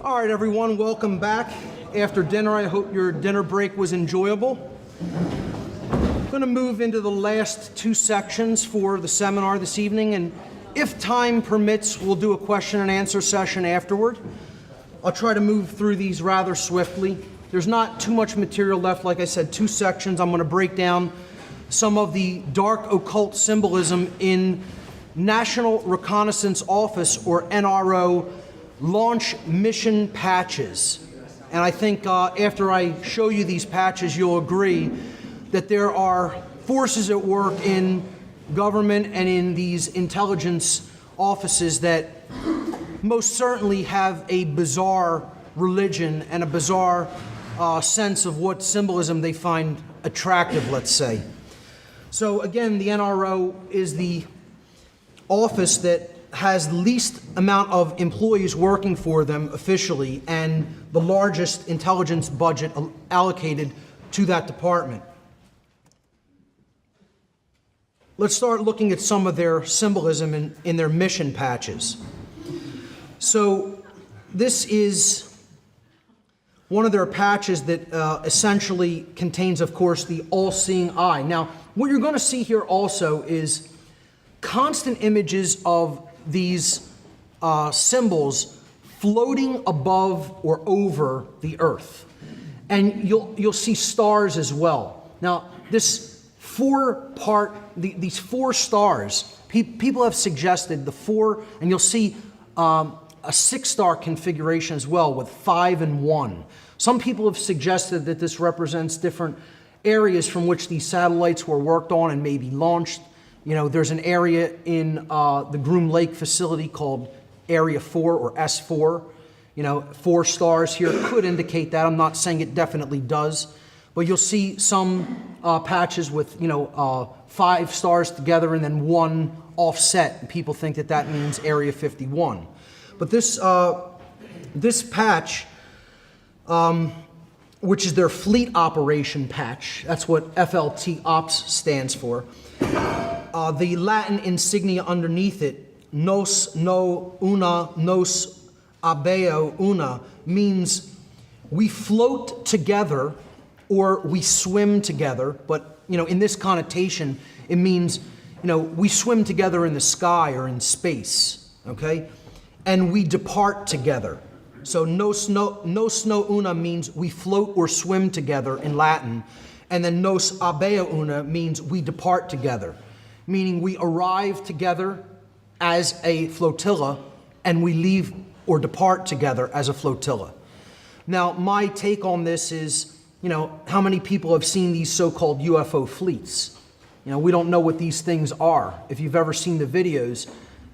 All right, everyone, welcome back. After dinner, I hope your dinner break was enjoyable. I'm going to move into the last two sections for the seminar this evening, and if time permits, we'll do a question and answer session afterward. I'll try to move through these rather swiftly. There's not too much material left. Like I said, two sections. I'm going to break down some of the dark occult symbolism in National Reconnaissance Office, or NRO, launch mission patches. And I think after I show you these patches, you'll agree that there are forces at work in government and in these intelligence offices that most certainly have a bizarre religion and a bizarre sense of what symbolism they find attractive, let's say. So again, the NRO is the office that has the least amount of employees working for them officially and the largest intelligence budget allocated to that department. Let's start looking at some of their symbolism in their mission patches. So this is one of their patches that essentially contains, of course, the all-seeing eye. Now, what you're going to see here also is constant images of these symbols floating above or over the earth. And you'll see stars as well. Now, this these four stars, people have suggested the four, and you'll see a 6-star configuration as well with 5 and 1. Some people have suggested that this represents different areas from which these satellites were worked on and maybe launched. You know, there's an area in the Groom Lake facility called Area 4 or S4. You know, 4 stars here could indicate that. I'm not saying it definitely does. But you'll see some patches with, 5 stars together and then 1 offset. And people think that that means Area 51. But this patch, which is their fleet operation patch, that's what FLT Ops stands for. The Latin insignia underneath it, nos no una, nos abeo una, means we float together or we swim together. But, in this connotation, it means, we swim together in the sky or in space, okay? And we depart together. So nos no una means we float or swim together in Latin. And then nos abeo una means we depart together, meaning we arrive together as a flotilla and we leave or depart together as a flotilla. Now, my take on this is, how many people have seen these so-called UFO fleets? We don't know what these things are. If you've ever seen the videos,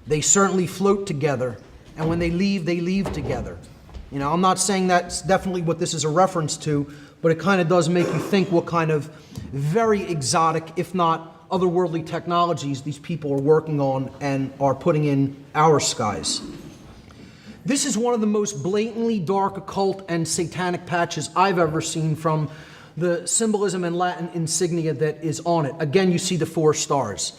they certainly float together, and when they leave together. I'm not saying that's definitely what this is a reference to, but it kind of does make you think what kind of very exotic, if not otherworldly technologies these people are working on and are putting in our skies. This is one of the most blatantly dark occult and satanic patches I've ever seen from the symbolism and Latin insignia that is on it. Again, you see the 4 stars.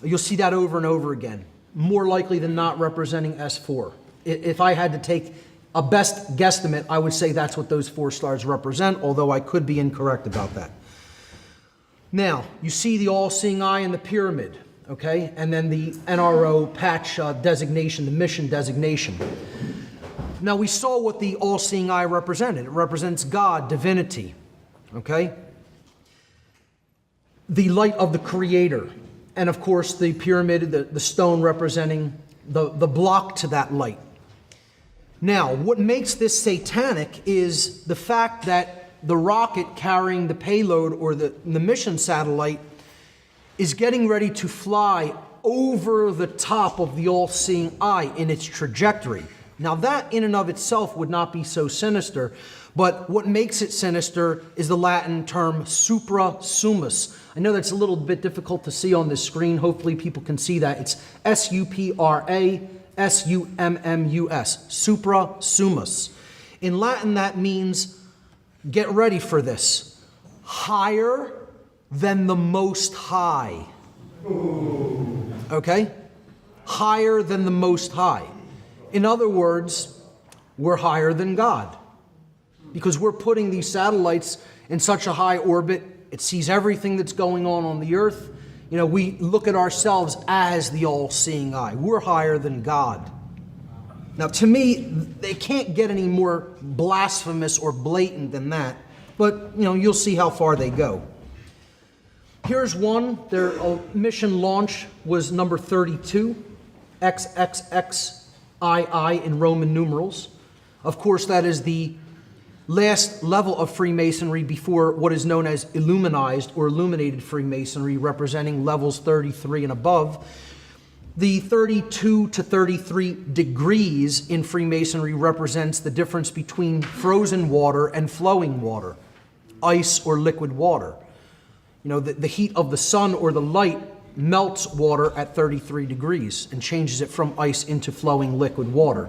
You'll see that over and over again, more likely than not representing S4. If I had to take a best guesstimate, I would say that's what those 4 stars represent, although I could be incorrect about that. Now, you see the all-seeing eye and the pyramid, okay? And then the NRO patch designation, the mission designation. Now, we saw what the all-seeing eye represented. It represents God, divinity, okay? The light of the Creator. And, of course, the pyramid, the stone representing the block to that light. Now, what makes this satanic is the fact that the rocket carrying the payload or the mission satellite is getting ready to fly over the top of the all-seeing eye in its trajectory. Now, that in and of itself would not be so sinister, but what makes it sinister is the Latin term supra summus. I know that's a little bit difficult to see on this screen. Hopefully people can see that. It's S-U-P-R-A S-U-M-M-U-S, supra summus. In Latin, that means, get ready for this, higher than the Most High. Okay? Higher than the Most High. In other words, we're higher than God. Because we're putting these satellites in such a high orbit, it sees everything that's going on the earth. We look at ourselves as the all-seeing eye. We're higher than God. Now, to me, they can't get any more blasphemous or blatant than that. But, you'll see how far they go. Here's one. Their mission launch was number 32, XXXII in Roman numerals. Of course, that is the last level of Freemasonry before what is known as illuminized or illuminated Freemasonry, representing levels 33 and above. The 32 to 33 degrees in Freemasonry represents the difference between frozen water and flowing water, ice or liquid water. The heat of the sun or the light melts water at 33 degrees and changes it from ice into flowing liquid water.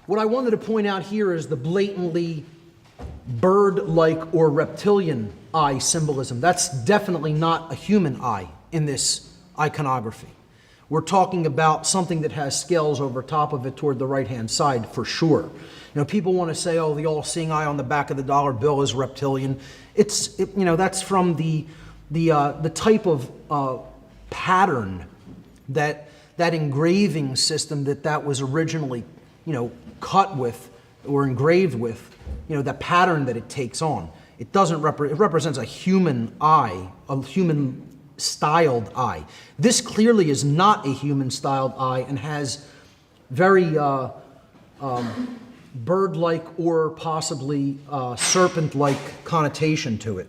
What I wanted to point out here is the blatantly bird-like or reptilian eye symbolism. That's definitely not a human eye in this iconography. We're talking about something that has scales over top of it toward the right-hand side for sure. People want to say, oh, the all-seeing eye on the back of the dollar bill is reptilian. That's from the type of pattern that engraving system that was originally, cut with or engraved with, the pattern that it takes on. It doesn't it represents a human eye, a human styled eye. This clearly is not a human styled eye and has very bird-like or possibly serpent-like connotation to it.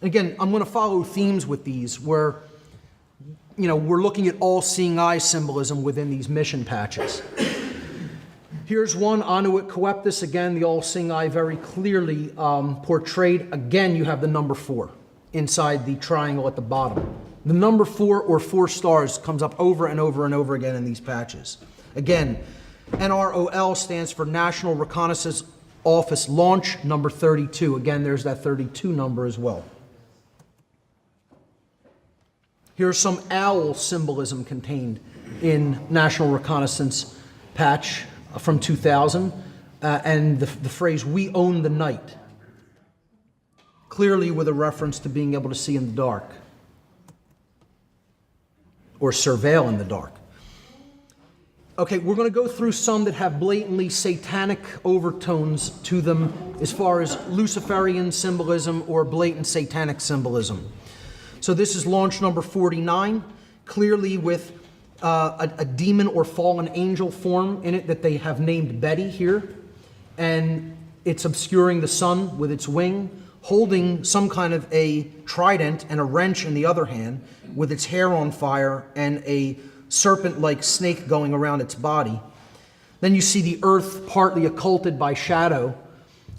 Again, I'm going to follow themes with these where we're looking at all-seeing eye symbolism within these mission patches. Here's one, Annuit Coeptus, again, the all-seeing eye very clearly portrayed. Again, you have the number 4 inside the triangle at the bottom. The number 4 or 4 stars comes up over and over and over again in these patches. Again, NROL stands for National Reconnaissance Office Launch, number 32. Again, there's that 32 number as well. Here's some owl symbolism contained in National Reconnaissance patch from 2000, and the phrase, "We own the night," clearly with a reference to being able to see in the dark or surveil in the dark. Okay, we're going to go through some that have blatantly satanic overtones to them as far as Luciferian symbolism or blatant satanic symbolism. So this is launch number 49, clearly with a demon or fallen angel form in it that they have named Betty here. And it's obscuring the sun with its wing, holding some kind of a trident and a wrench in the other hand, with its hair on fire and a serpent-like snake going around its body. Then you see the earth partly occulted by shadow,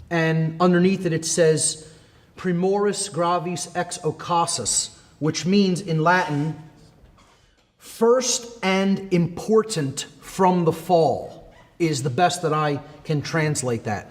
and underneath it says, Primoris gravis ex occasus, which means in Latin, first and important from the fall, is the best that I can translate that.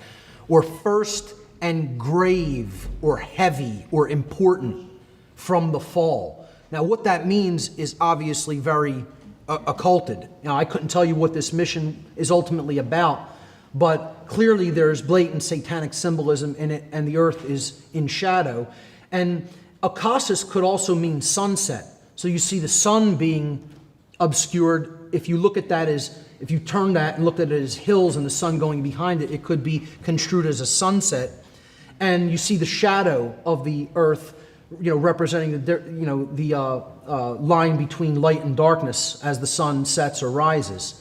Or first and grave or heavy or important from the fall. Now what that means is obviously very occulted. Now I couldn't tell you what this mission is ultimately about, but clearly there's blatant satanic symbolism in it, and the earth is in shadow. And occasus could also mean sunset. So you see the sun being obscured. If you look at that as, if you turn that and look at it as hills and the sun going behind it, it could be construed as a sunset. And you see the shadow of the earth, representing the line between light and darkness as the sun sets or rises.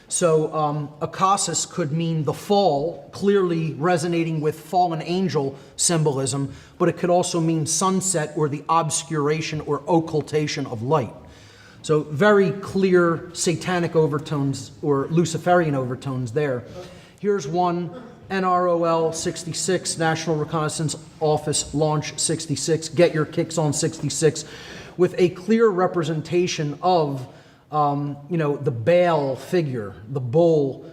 So occasus could mean the fall, clearly resonating with fallen angel symbolism, but it could also mean sunset or the obscuration or occultation of light. So very clear satanic overtones or Luciferian overtones there. Here's one, NROL 66, National Reconnaissance Office Launch 66, Get Your Kicks on 66, with a clear representation of the Baal figure, the bull,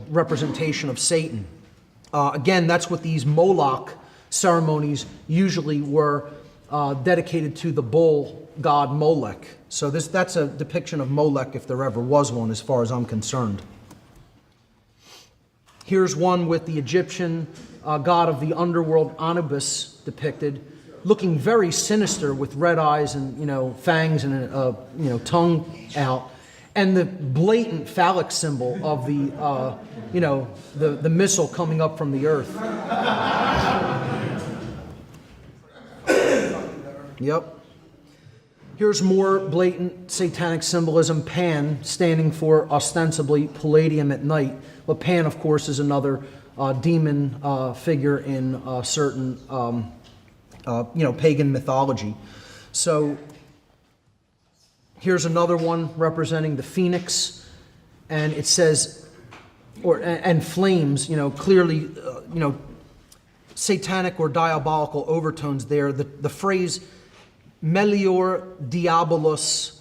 representation of Satan. Again, that's what these Moloch ceremonies usually were dedicated to, the bull god Molech. So that's a depiction of Molech if there ever was one, as far as I'm concerned. Here's one with the Egyptian god of the underworld, Anubis, depicted, looking very sinister with red eyes and, fangs and a, tongue out. And the blatant phallic symbol of the, the missile coming up from the earth. Yep. Here's more blatant satanic symbolism. Pan, standing for ostensibly palladium at night. But Pan, of course, is another demon figure in certain, pagan mythology. So here's another one representing the phoenix, and it says, and flames. Clearly, satanic or diabolical overtones there. The phrase "melior diabolus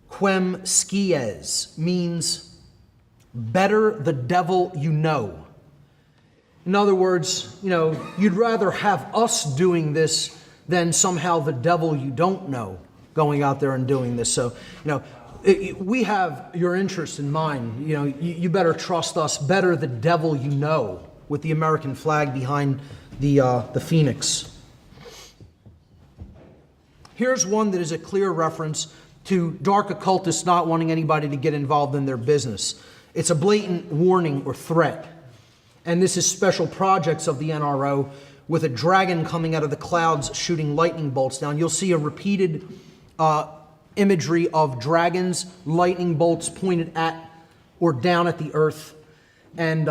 quem scies" means better the devil you know. In other words, you'd rather have us doing this than somehow the devil you don't know going out there and doing this. So, we have your interest in mind. You better trust us. Better the devil you know, with the American flag behind the phoenix. Here's one that is a clear reference to dark occultists not wanting anybody to get involved in their business. It's a blatant warning or threat. And this is special projects of the NRO with a dragon coming out of the clouds shooting lightning bolts down. You'll see a repeated imagery of dragons, lightning bolts pointed at or down at the earth. And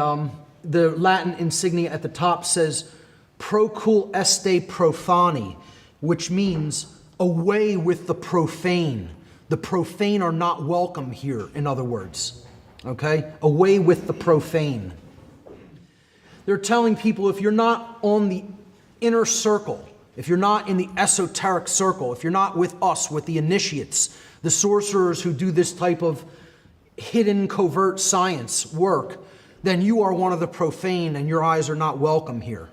the Latin insignia at the top says, "Procul este profani," which means away with the profane. The profane are not welcome here, in other words. Okay? Away with the profane. They're telling people, if you're not on the inner circle, if you're not in the esoteric circle, if you're not with us, with the initiates, the sorcerers who do this type of hidden, covert science work, then you are one of the profane and your eyes are not welcome here.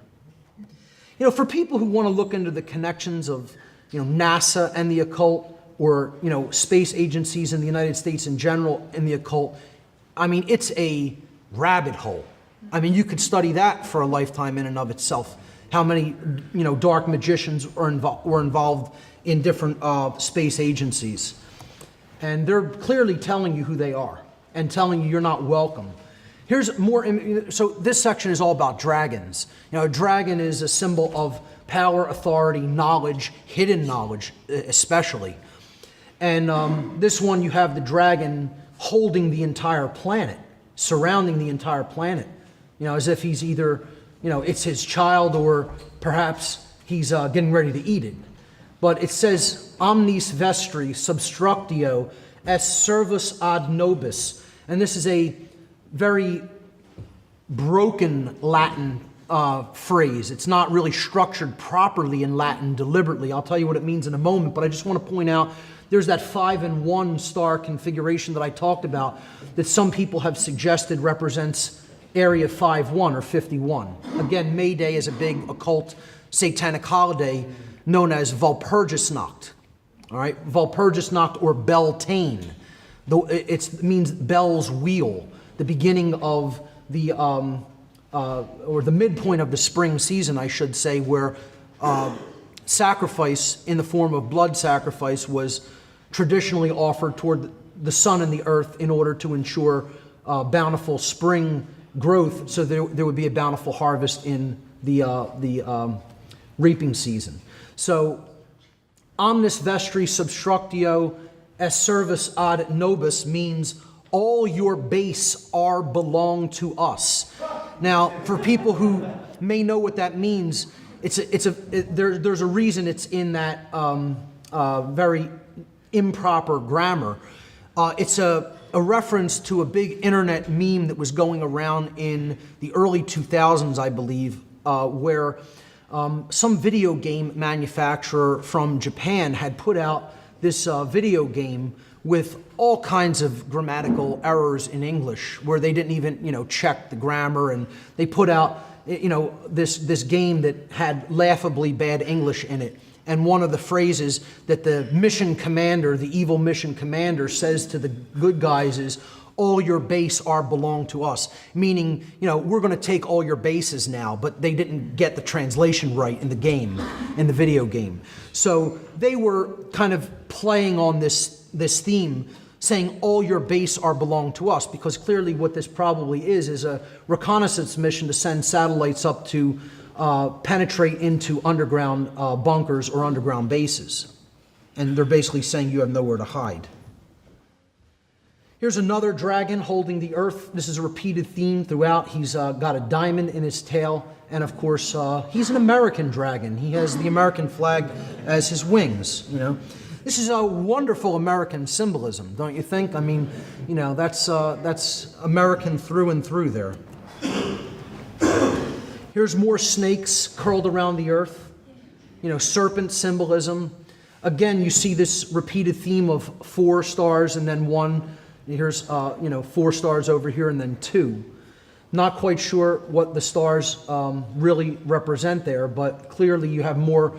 For people who want to look into the connections of NASA and the occult, or space agencies in the United States in general in the occult, it's a rabbit hole. You could study that for a lifetime in and of itself. How many dark magicians were involved in different space agencies, and they're clearly telling you who they are and telling you you're not welcome. Here's more. So this section is all about dragons. A dragon is a symbol of power, authority, knowledge, hidden knowledge especially. And this one, you have the dragon holding the entire planet, surrounding the entire planet, as if he's either, it's his child, or perhaps he's getting ready to eat it. But it says, "Omnis vestri substructio est servus ad nobis." And this is a very broken Latin phrase. It's not really structured properly in Latin deliberately. I'll tell you what it means in a moment, but I just want to point out there's that 5 and 1 star configuration that I talked about that some people have suggested represents Area 51 or 51. Again, May Day is a big occult satanic holiday known as Walpurgisnacht. All right, Walpurgisnacht or Beltane. It means bell's wheel, the beginning of the or the midpoint of the spring season, I should say, where sacrifice in the form of blood sacrifice was traditionally offered toward the sun and the earth in order to ensure bountiful spring growth, so there would be a bountiful harvest in the reaping season. So, "Omnis vestri substructio est servus ad nobis" means all your base are belong to us. Now, for people who may know what that means, there's a reason it's in that very improper grammar. It's a reference to a big internet meme that was going around in the early 2000s, I believe, where some video game manufacturer from Japan had put out this video game with all kinds of grammatical errors in English, where they didn't even, check the grammar, and they put out, this game that had laughably bad English in it. And one of the phrases that the mission commander, the evil mission commander, says to the good guys is, all your base are belong to us. Meaning, we're going to take all your bases now, but they didn't get the translation right in the game, in the video game. So they were kind of playing on this theme, saying all your base are belong to us, because clearly what this probably is a reconnaissance mission to send satellites up to penetrate into underground bunkers or underground bases. And they're basically saying you have nowhere to hide. Here's another dragon holding the earth. This is a repeated theme throughout. He's got a diamond in his tail. And of course, he's an American dragon. He has the American flag as his wings, This is a wonderful American symbolism, don't you think? I mean, that's American through and through there. Here's more snakes curled around the earth. Serpent symbolism. Again, you see this repeated theme of 4 stars and then 1. Here's, 4 stars over here and then 2. Not quite sure what the stars really represent there, but clearly you have more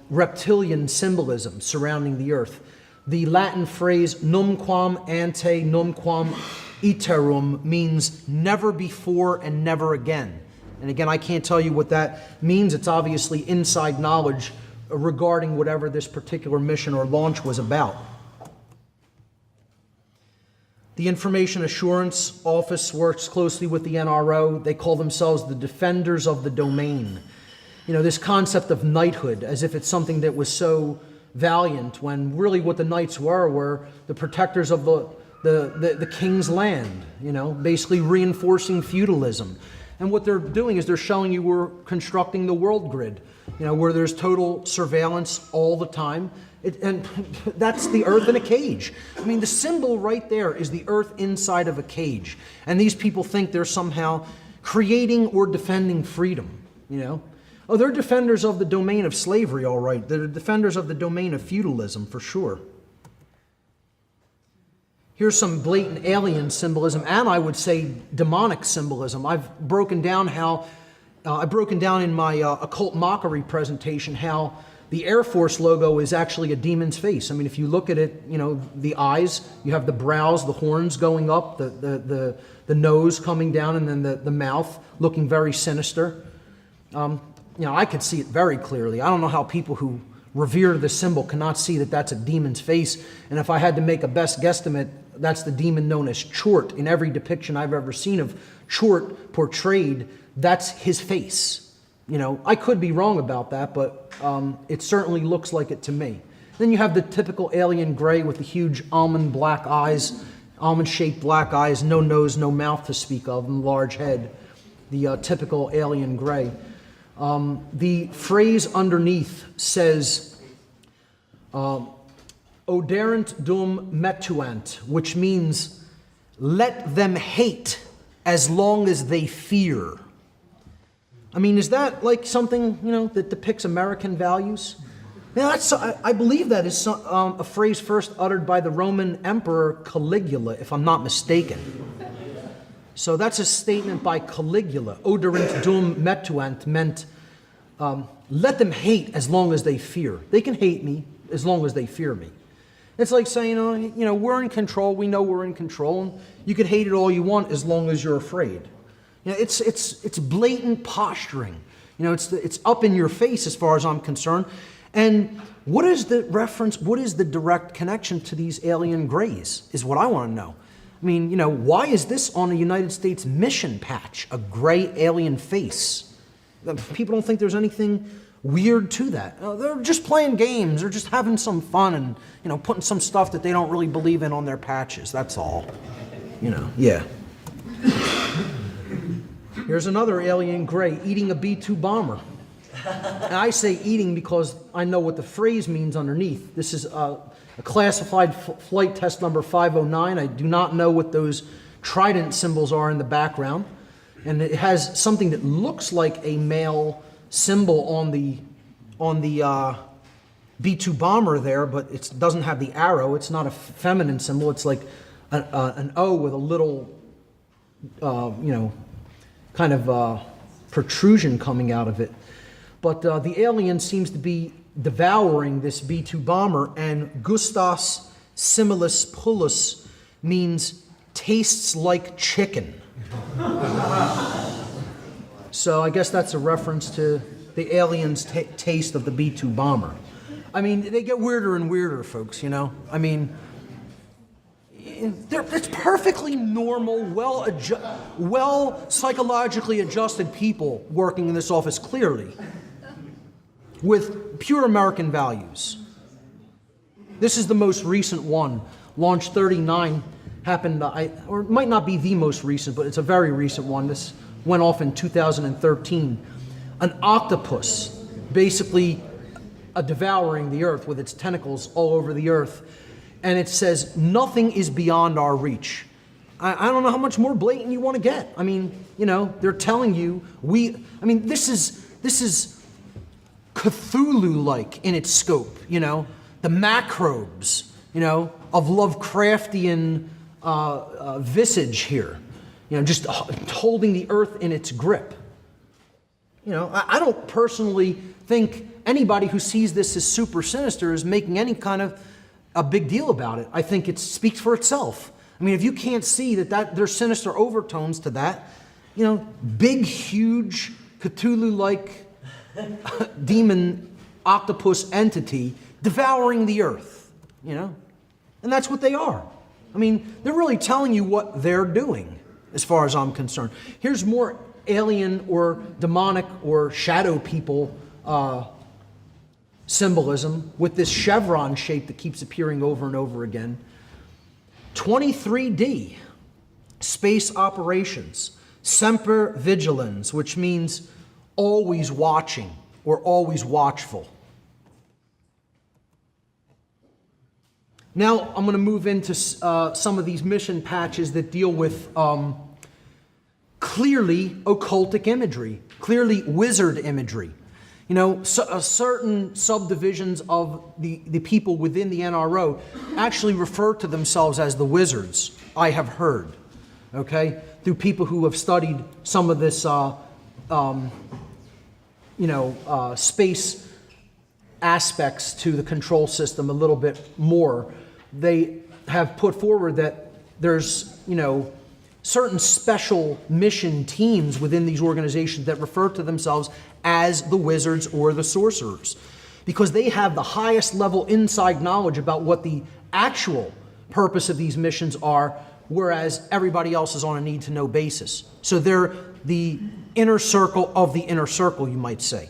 reptilian symbolism surrounding the earth. The Latin phrase numquam ante numquam iterum means never before and never again. And again, I can't tell you what that means. It's obviously inside knowledge regarding whatever this particular mission or launch was about. The Information Assurance Office works closely with the NRO. They call themselves the defenders of the domain. This concept of knighthood, as if it's something that was so valiant, when really what the knights were the protectors of the king's land, basically reinforcing feudalism. And what they're doing is they're showing you we're constructing the world grid, where there's total surveillance all the time. And that's the earth in a cage. I mean, the symbol right there is the earth inside of a cage. And these people think they're somehow creating or defending freedom, Oh, they're defenders of the domain of slavery, all right. They're defenders of the domain of feudalism, for sure. Here's some blatant alien symbolism, and I would say demonic symbolism. I've broken down in my occult mockery presentation how the Air Force logo is actually a demon's face. I mean, if you look at it, the eyes, you have the brows, the horns going up, the nose coming down, and then the mouth looking very sinister. I could see it very clearly. I don't know how people who revere the symbol cannot see that that's a demon's face. And if I had to make a best guesstimate, that's the demon known as Chort. In every depiction I've ever seen of Chort portrayed, that's his face. I could be wrong about that, but it certainly looks like it to me. Then you have the typical alien gray with the huge almond-shaped black eyes, no nose, no mouth to speak of, and large head. The typical alien gray. The phrase underneath says, Oderant dum metuant, which means, let them hate as long as they fear. I mean, is that like something, that depicts American values? Now, I believe that is a phrase first uttered by the Roman Emperor Caligula, if I'm not mistaken. So that's a statement by Caligula. Oderant dum metuant meant, let them hate as long as they fear. They can hate me as long as they fear me. It's like saying, we're in control. We know we're in control. And you can hate it all you want as long as you're afraid. It's blatant posturing. It's up in your face as far as I'm concerned. And what is the reference? What is the direct connection to these alien grays? Is what I want to know. I mean, why is this on a United States mission patch? A gray alien face. People don't think there's anything weird to that. They're just playing games. They're just having some fun and putting some stuff that they don't really believe in on their patches. That's all. Yeah. Here's another alien gray eating a B-2 bomber. And I say eating because I know what the phrase means underneath. This is a classified flight test number 509. I do not know what those trident symbols are in the background. And it has something that looks like a male symbol on the B-2 bomber there, but it doesn't have the arrow. It's not a feminine symbol. It's like an O with a little, kind of protrusion coming out of it. But the alien seems to be devouring this B-2 bomber, and gustos similis pullus means tastes like chicken. So I guess that's a reference to the aliens' taste of the B-2 bomber. I mean, they get weirder and weirder, folks, you know? I mean, it's perfectly normal, well psychologically adjusted people working in this office, clearly, with pure American values. This is the most recent one. Launch 39 happened, or it might not be the most recent, but it's a very recent one. This went off in 2013. An octopus, basically devouring the earth with its tentacles all over the earth. And it says, nothing is beyond our reach. I don't know how much more blatant you want to get. I mean, you know, they're telling you, this is Cthulhu-like in its scope, you know, the macrobes, you know, of Lovecraftian visage here, you know, just holding the earth in its grip. You know, I don't personally think anybody who sees this as super sinister is making any kind of a big deal about it. I think it speaks for itself. I mean, if you can't see that there's sinister overtones to that, you know, big, huge, Cthulhu-like demon octopus entity devouring the earth, you know? And that's what they are. I mean, they're really telling you what they're doing, as far as I'm concerned. Here's more alien or demonic or shadow people symbolism with this chevron shape that keeps appearing over and over again. 23D, space operations, semper vigilans, which means always watching or always watchful. Now I'm going to move into some of these mission patches that deal with clearly occultic imagery, clearly wizard imagery. You know, certain subdivisions of the people within the NRO actually refer to themselves as the wizards, I have heard, okay, through people who have studied some of this, space aspects to the control system a little bit more. They have put forward that there's, you know, certain special mission teams within these organizations that refer to themselves as the wizards or the sorcerers, because they have the highest level inside knowledge about what the actual purpose of these missions are, whereas everybody else is on a need-to-know basis. So they're the inner circle of the inner circle, you might say.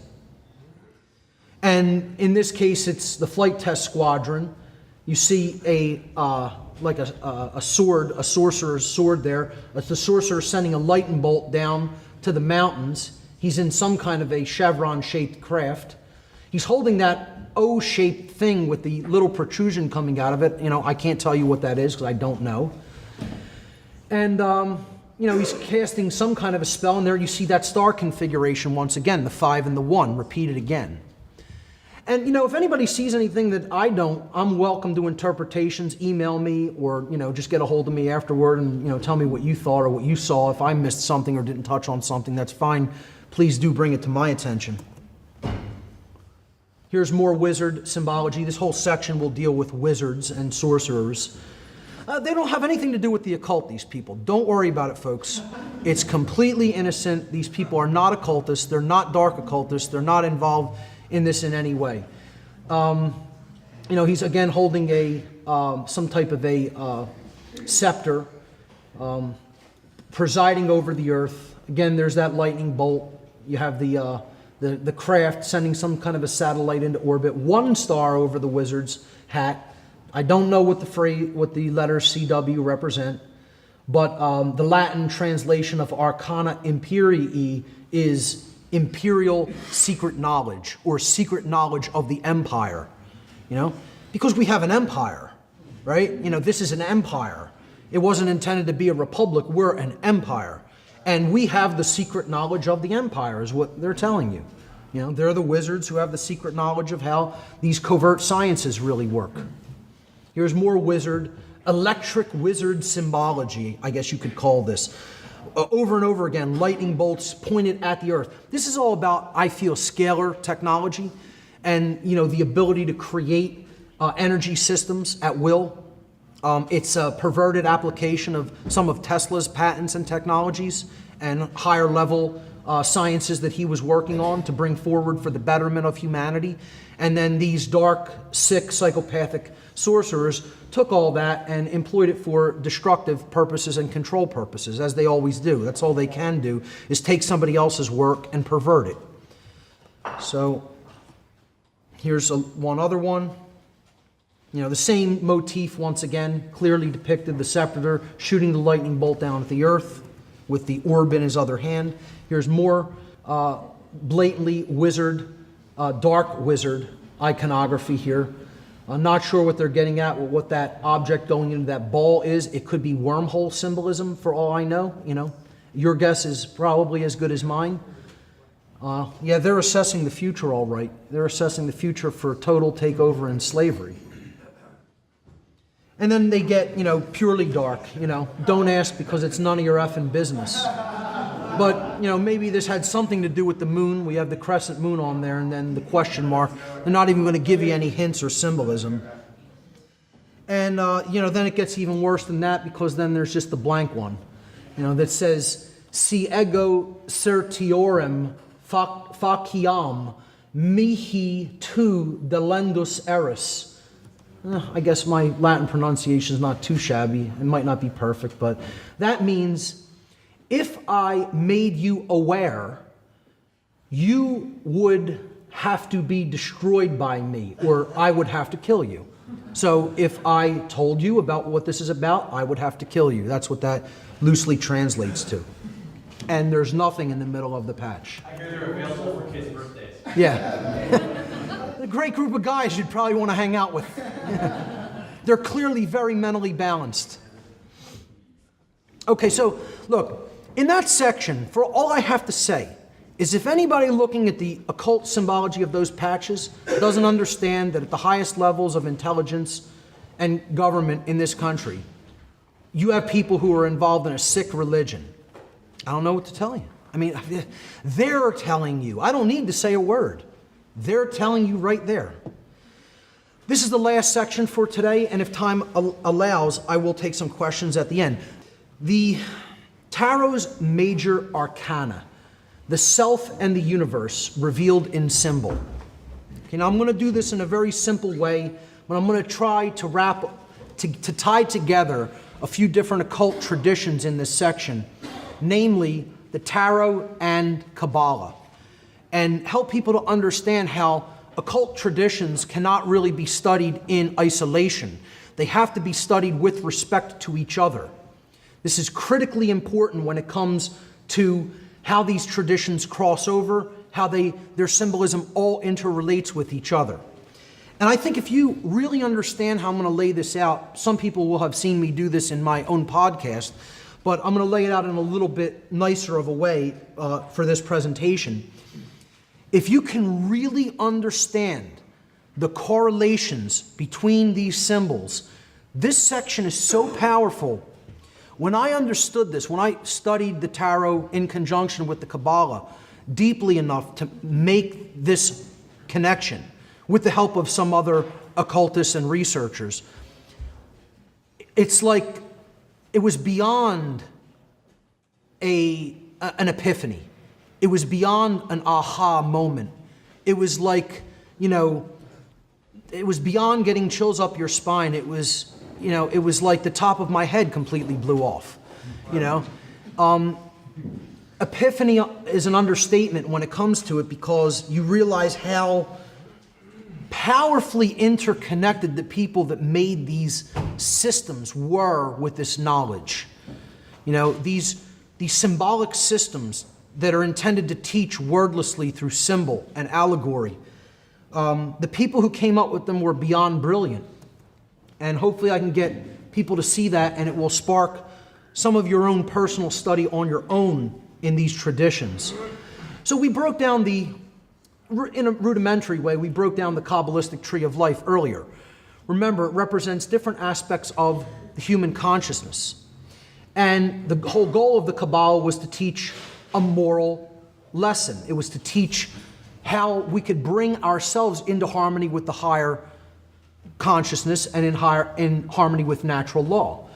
And in this case, it's the flight test squadron. You see a sword, a sorcerer's sword there. It's the sorcerer sending a lightning bolt down to the mountains. He's in some kind of a chevron-shaped craft. He's holding that O-shaped thing with the little protrusion coming out of it. You know, I can't tell you what that is because I don't know. And, he's casting some kind of a spell, and there you see that star configuration once again, the 5 and the 1, repeated again. And, you know, if anybody sees anything that I don't, I'm welcome to interpretations. Email me or, you know, just get a hold of me afterward and, you know, tell me what you thought or what you saw. If I missed something or didn't touch on something, that's fine. Please do bring it to my attention. Here's more wizard symbology. This whole section will deal with wizards and sorcerers. They don't have anything to do with the occult, these people. Don't worry about it, folks. It's completely innocent. These people are not occultists. They're not dark occultists. They're not involved in this in any way. He's again holding some type of a scepter, presiding over the earth. Again, there's that lightning bolt. You have the craft sending some kind of a satellite into orbit. 1 star over the wizard's hat. I don't know what the letters CW represent, but the Latin translation of Arcana Imperii is imperial secret knowledge, or secret knowledge of the empire, you know, because we have an empire, right? You know, this is an empire. It wasn't intended to be a republic. We're an empire, and we have the secret knowledge of the empire is what they're telling you. You know, they're the wizards who have the secret knowledge of how these covert sciences really work. Here's more electric wizard symbology, I guess you could call this. Over and over again, lightning bolts pointed at the earth. This is all about, I feel, scalar technology. and the ability to create energy systems at will. It's a perverted application of some of Tesla's patents and technologies and higher level sciences that he was working on to bring forward for the betterment of humanity. And then these dark, sick, psychopathic sorcerers took all that and employed it for destructive purposes and control purposes, as they always do. That's all they can do, is take somebody else's work and pervert it. So here's one other one. The same motif once again, clearly depicted, the scepter shooting the lightning bolt down at the earth with the orb in his other hand. Here's more blatantly dark wizard iconography here. I'm not sure what they're getting at, or what that object going into that ball is. It could be wormhole symbolism for all I know. Your guess is probably as good as mine. Yeah, they're assessing the future all right. They're assessing the future for total takeover and slavery. And then they get, purely dark, don't ask because it's none of your effing business. But, maybe this had something to do with the moon. We have the crescent moon on there, and then the question mark. They're not even going to give you any hints or symbolism. And, then it gets even worse than that, because then there's just the blank one, that says, Si ego certiorem faciam mihi tu delendus eris. I guess my Latin pronunciation is not too shabby. It might not be perfect, but that means if I made you aware, you would have to be destroyed by me, or I would have to kill you. So if I told you about what this is about, I would have to kill you. That's what that loosely translates to. And there's nothing in the middle of the patch. I hear they're available for kids' birthdays. Yeah. A great group of guys you'd probably want to hang out with. They're clearly very mentally balanced. Okay, so look, in that section, for all I have to say is, if anybody looking at the occult symbology of those patches doesn't understand that at the highest levels of intelligence and government in this country, you have people who are involved in a sick religion, I don't know what to tell you. I mean, they're telling you. I don't need to say a word. They're telling you right there. This is the last section for today, and if time allows, I will take some questions at the end. The Tarot's major arcana, the self and the universe revealed in symbol. Okay, now I'm going to do this in a very simple way, but I'm going to try to tie together a few different occult traditions in this section, namely the Tarot and Kabbalah, and help people to understand how occult traditions cannot really be studied in isolation. They have to be studied with respect to each other. This is critically important when it comes to how these traditions cross over, how their symbolism all interrelates with each other. And I think if you really understand how I'm going to lay this out, some people will have seen me do this in my own podcast, but I'm going to lay it out in a little bit nicer of a way for this presentation. If you can really understand the correlations between these symbols, this section is so powerful. When I understood this, when I studied the Tarot in conjunction with the Kabbalah deeply enough to make this connection with the help of some other occultists and researchers, it's like it was beyond an epiphany. It was beyond an aha moment. It was like, it was beyond getting chills up your spine. It was, it was like the top of my head completely blew off, Epiphany is an understatement when it comes to it, because you realize how powerfully interconnected the people that made these systems were with this knowledge. These symbolic systems that are intended to teach wordlessly through symbol and allegory. The people who came up with them were beyond brilliant. And hopefully I can get people to see that, and it will spark some of your own personal study on your own in these traditions. So we broke down in a rudimentary way, we broke down the Kabbalistic tree of life earlier. Remember, it represents different aspects of the human consciousness. And the whole goal of the Kabbalah was to teach a moral lesson. It was to teach how we could bring ourselves into harmony with the higher consciousness and in harmony with natural law.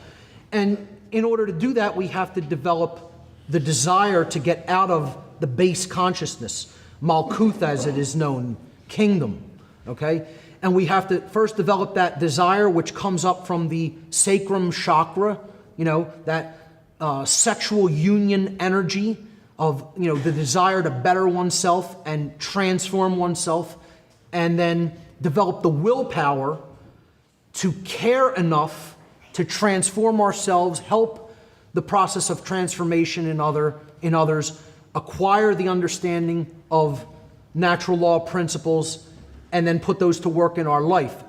And in order to do that, we have to develop the desire to get out of the base consciousness, Malkuth as it is known, kingdom, okay? And we have to first develop that desire, which comes up from the sacrum chakra, that sexual union energy of, the desire to better oneself and transform oneself, and then develop the willpower to care enough to transform ourselves, help the process of transformation in others, acquire the understanding of natural law principles, and then put those to work in our life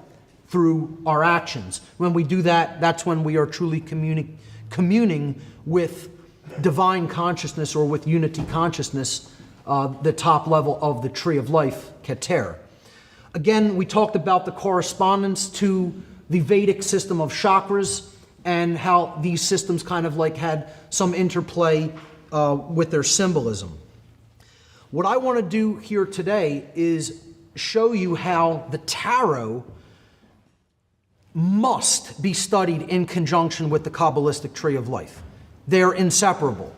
through our actions. When we do that, that's when we are truly communing with divine consciousness, or with unity consciousness, the top level of the tree of life, Keter. Again, we talked about the correspondence to the Vedic system of chakras and how these systems kind of like had some interplay with their symbolism. What I want to do here today is show you how the tarot must be studied in conjunction with the Kabbalistic tree of life. They're inseparable.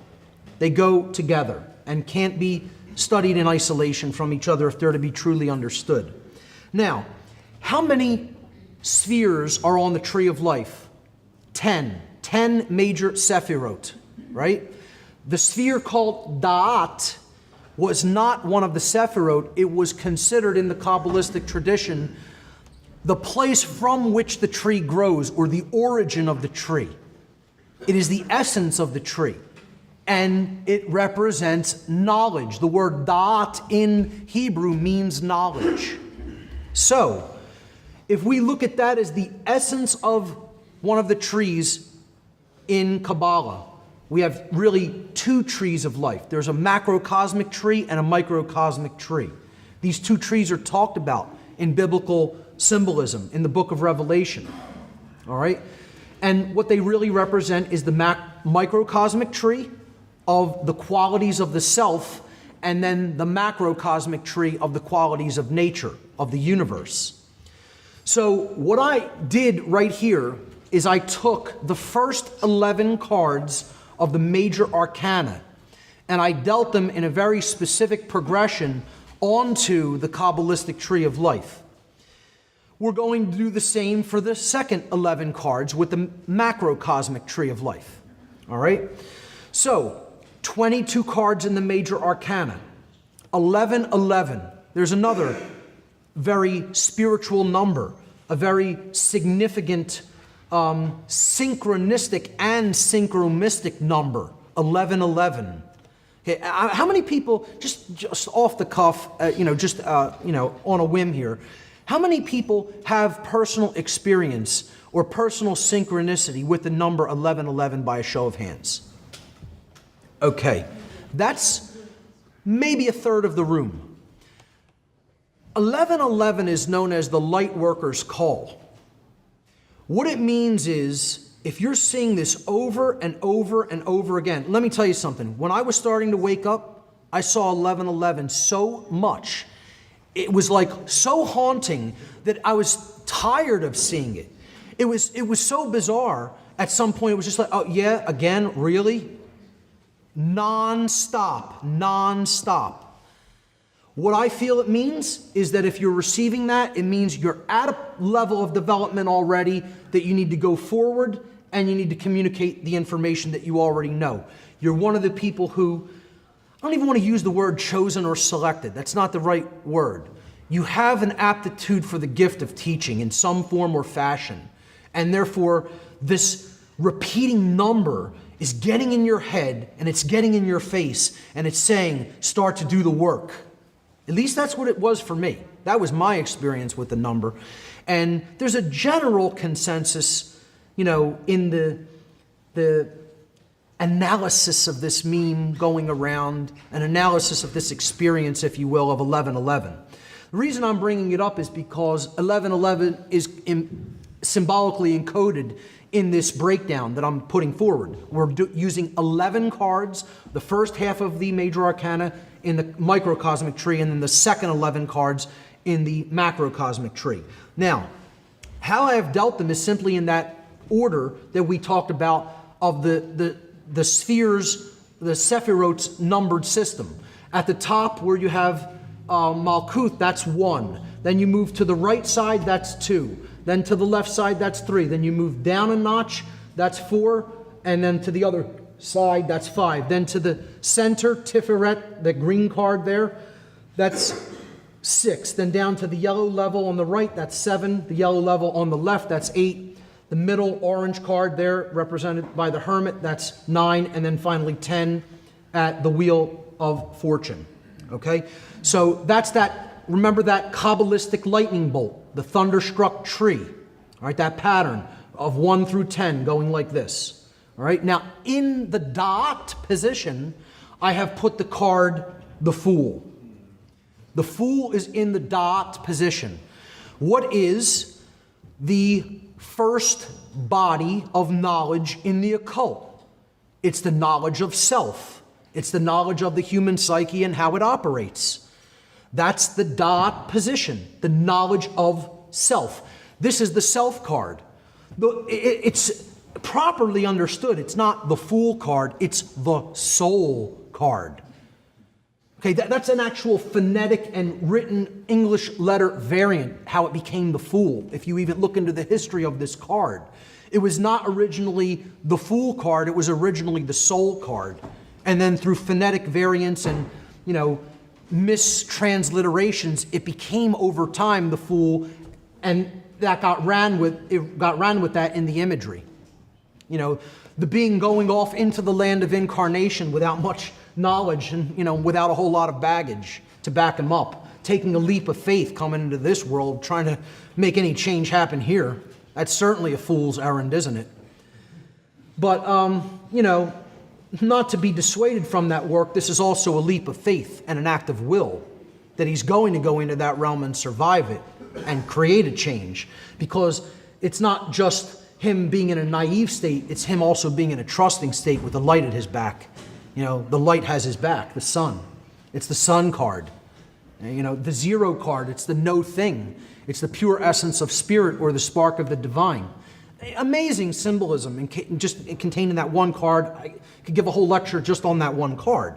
They go together and can't be studied in isolation from each other if they're to be truly understood. Now, how many spheres are on the tree of life? 10. 10 major sephirot, right? The sphere called Da'at was not one of the sephirot. It was considered in the Kabbalistic tradition the place from which the tree grows, or the origin of the tree. It is the essence of the tree, and it represents knowledge. The word Da'at in Hebrew means knowledge. So, if we look at that as the essence of one of the trees in Kabbalah, we have really two trees of life. There's a macrocosmic tree and a microcosmic tree. These two trees are talked about in biblical symbolism in the book of Revelation. All right? And what they really represent is the microcosmic tree of the qualities of the self, and then the macrocosmic tree of the qualities of nature, of the universe. So what I did right here is I took the first 11 cards of the major arcana, and I dealt them in a very specific progression onto the Kabbalistic tree of life. We're going to do the same for the second 11 cards with the macrocosmic tree of life. All right? So, 22 cards in the major arcana. 1111. There's another very spiritual number, a very significant synchronistic and synchromistic number, 1111. Okay, how many people, just off the cuff, on a whim here, how many people have personal experience or personal synchronicity with the number 1111 by a show of hands? Okay, that's maybe a third of the room. 1111 is known as the light worker's call. What it means is, if you're seeing this over and over and over again, let me tell you something. When I was starting to wake up, I saw 1111 so much. It was like so haunting that I was tired of seeing it. It was so bizarre. At some point, it was just like, oh yeah, again, really? Non-stop. What I feel it means is that if you're receiving that, it means you're at a level of development already that you need to go forward, and you need to communicate the information that you already know. You're one of the people who, I don't even want to use the word chosen or selected. That's not the right word. You have an aptitude for the gift of teaching in some form or fashion. And therefore, this repeating number is getting in your head, and it's getting in your face, and it's saying, start to do the work. At least that's what it was for me. That was my experience with the number. And there's a general consensus, in the analysis of this meme going around, an analysis of this experience, if you will, of 1111. The reason I'm bringing it up is because 1111 is symbolically encoded in this breakdown that I'm putting forward. We're using 11 cards, the first half of the major arcana in the microcosmic tree, and then the second 11 cards in the macrocosmic tree. Now, how I have dealt them is simply in that order that we talked about of the spheres, the Sephirot's numbered system. At the top where you have Malkuth, that's 1. Then you move to the right side, that's 2. Then to the left side, that's 3. Then you move down a notch, that's 4. And then to the other side, that's 5. Then to the center, Tiferet, the green card there, that's 6. Then down to the yellow level on the right, that's 7. The yellow level on the left, that's 8. The middle orange card there, represented by the Hermit, that's 9. And then finally 10 at the Wheel of Fortune. Okay? So that's that. Remember that Kabbalistic lightning bolt, the thunderstruck tree, all right, that pattern of 1 through 10 going like this. All right, now in the dot position, I have put the card, the Fool. The Fool is in the dot position. What is the first body of knowledge in the occult? It's the knowledge of self. It's the knowledge of the human psyche and how it operates. That's the dot position, the knowledge of self. This is the self card. It's properly understood. It's not the Fool card, it's the soul card. Okay, that's an actual phonetic and written English letter variant, how it became the Fool. If you even look into the history of this card, it was not originally the Fool card, it was originally the soul card. And then through phonetic variants and, mistransliterations, it became over time the Fool, and that got ran with that in the imagery. The being going off into the land of incarnation without much knowledge and without a whole lot of baggage to back him up, taking a leap of faith coming into this world, trying to make any change happen here. That's certainly a fool's errand, isn't it? But not to be dissuaded from that work, this is also a leap of faith and an act of will, that he's going to go into that realm and survive it and create a change. Because it's not just him being in a naive state, it's him also being in a trusting state with the light at his back. The light has his back, the sun. It's the sun card. The 0 card, it's the no thing. It's the pure essence of spirit or the spark of the divine. Amazing symbolism just contained in that one card. I could give a whole lecture just on that one card.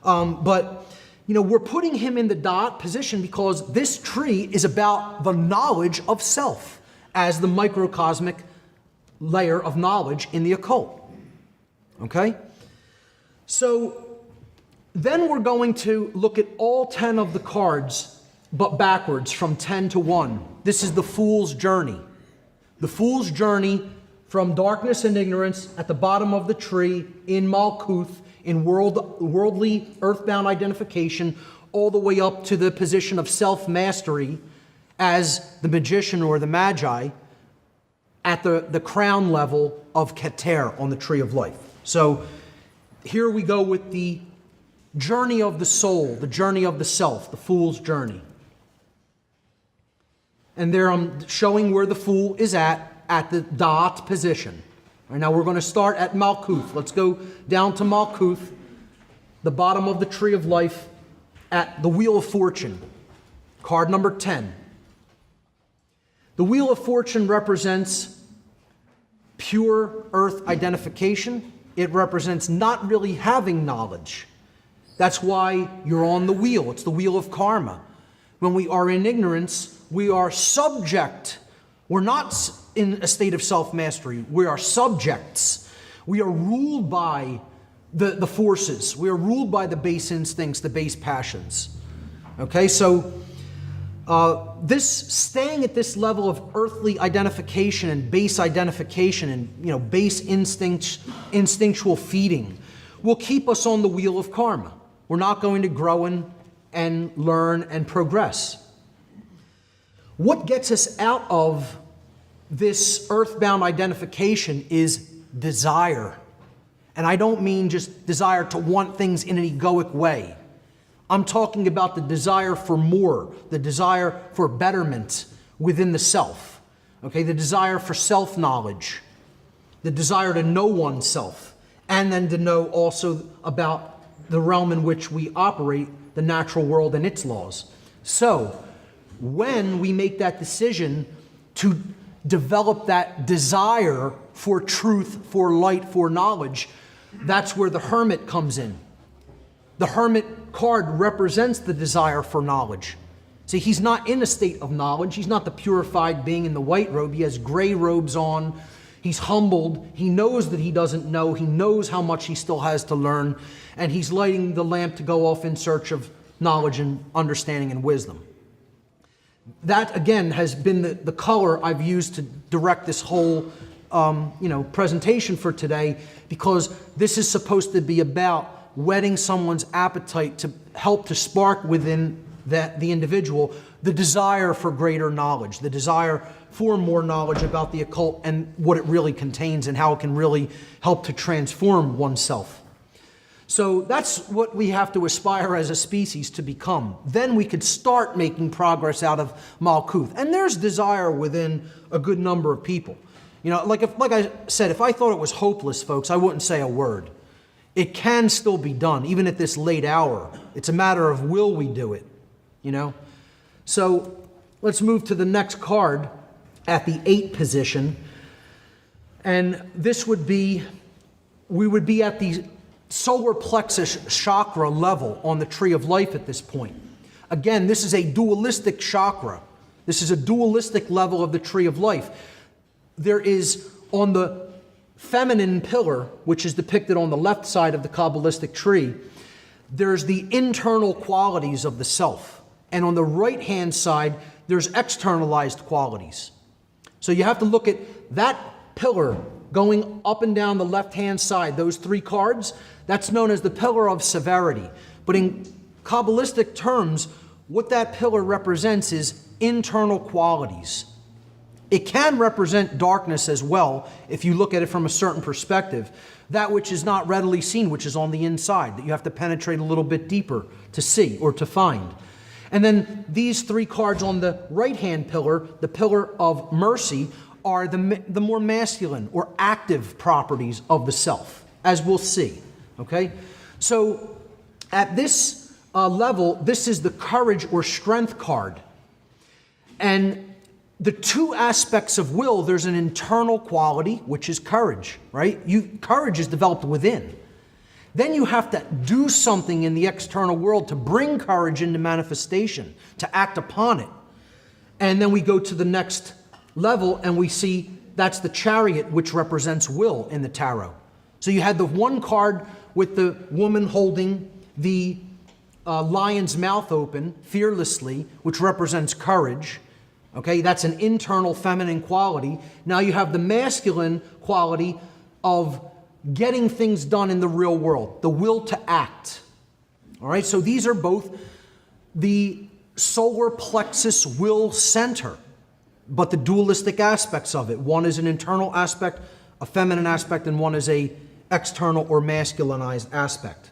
But we're putting him in the dot position because this tree is about the knowledge of self as the microcosmic layer of knowledge in the occult. Okay? So then we're going to look at all 10 of the cards, but backwards from 10 to 1. This is the Fool's journey. The Fool's journey from darkness and ignorance at the bottom of the tree in Malkuth, in worldly, earthbound identification, all the way up to the position of self-mastery as the magician or the magi at the crown level of Keter on the tree of life. So here we go with the journey of the soul, the journey of the self, the Fool's journey. And there I'm showing where the Fool is at the dot position. All right, now we're going to start at Malkuth. Let's go down to Malkuth, the bottom of the tree of life, at the Wheel of Fortune, card number 10. The Wheel of Fortune represents pure earth identification. It represents not really having knowledge. That's why you're on the wheel. It's the wheel of karma. When we are in ignorance, we are subject. We're not in a state of self-mastery. We are subjects. We are ruled by the forces. We are ruled by the base instincts, the base passions. Okay, so this staying at this level of earthly identification and base identification and base instinctual feeding will keep us on the wheel of karma. We're not going to grow and learn and progress. What gets us out of this earthbound identification is desire. And I don't mean just desire to want things in an egoic way. I'm talking about the desire for more, the desire for betterment within the self. Okay, the desire for self-knowledge, the desire to know oneself, and then to know also about the realm in which we operate, the natural world and its laws. So, when we make that decision to develop that desire for truth, for light, for knowledge, that's where the hermit comes in. The hermit card represents the desire for knowledge. See, he's not in a state of knowledge. He's not the purified being in the white robe. He has gray robes on. He's humbled. He knows that he doesn't know. He knows how much he still has to learn. And he's lighting the lamp to go off in search of knowledge and understanding and wisdom. That, again, has been the color I've used to direct this whole presentation for today, because this is supposed to be about whetting someone's appetite to help to spark within the individual the desire for greater knowledge, the desire for more knowledge about the occult and what it really contains and how it can really help to transform oneself. So that's what we have to aspire as a species to become. Then we could start making progress out of Malkuth. And there's desire within a good number of people. You know, like I said, if I thought it was hopeless, folks, I wouldn't say a word. It can still be done, even at this late hour. It's a matter of will we do it, you know? So let's move to the next card at the 8 position. And this would be, we would be at the solar plexus chakra level on the tree of life at this point. Again, this is a dualistic chakra. This is a dualistic level of the tree of life. There is on the feminine pillar, which is depicted on the left side of the Kabbalistic tree, there's the internal qualities of the self. And on the right-hand side, there's externalized qualities. So you have to look at that pillar going up and down the left-hand side, those 3 cards, that's known as the pillar of severity. But in Kabbalistic terms, what that pillar represents is internal qualities. It can represent darkness as well, if you look at it from a certain perspective. That which is not readily seen, which is on the inside, that you have to penetrate a little bit deeper to see or to find. And then these 3 cards on the right-hand pillar, the pillar of mercy, are the more masculine or active properties of the self, as we'll see. Okay? So at this level, this is the courage or strength card. And the 2 aspects of will, there's an internal quality, which is courage, right? Courage is developed within. Then you have to do something in the external world to bring courage into manifestation, to act upon it. And then we go to the next level and we see that's the chariot, which represents will in the tarot. So you had the one card with the woman holding the lion's mouth open fearlessly, which represents courage. Okay, that's an internal feminine quality. Now you have the masculine quality of getting things done in the real world, the will to act. All right, so these are both the solar plexus will center, but the dualistic aspects of it. One is an internal aspect, a feminine aspect, and one is a external or masculinized aspect.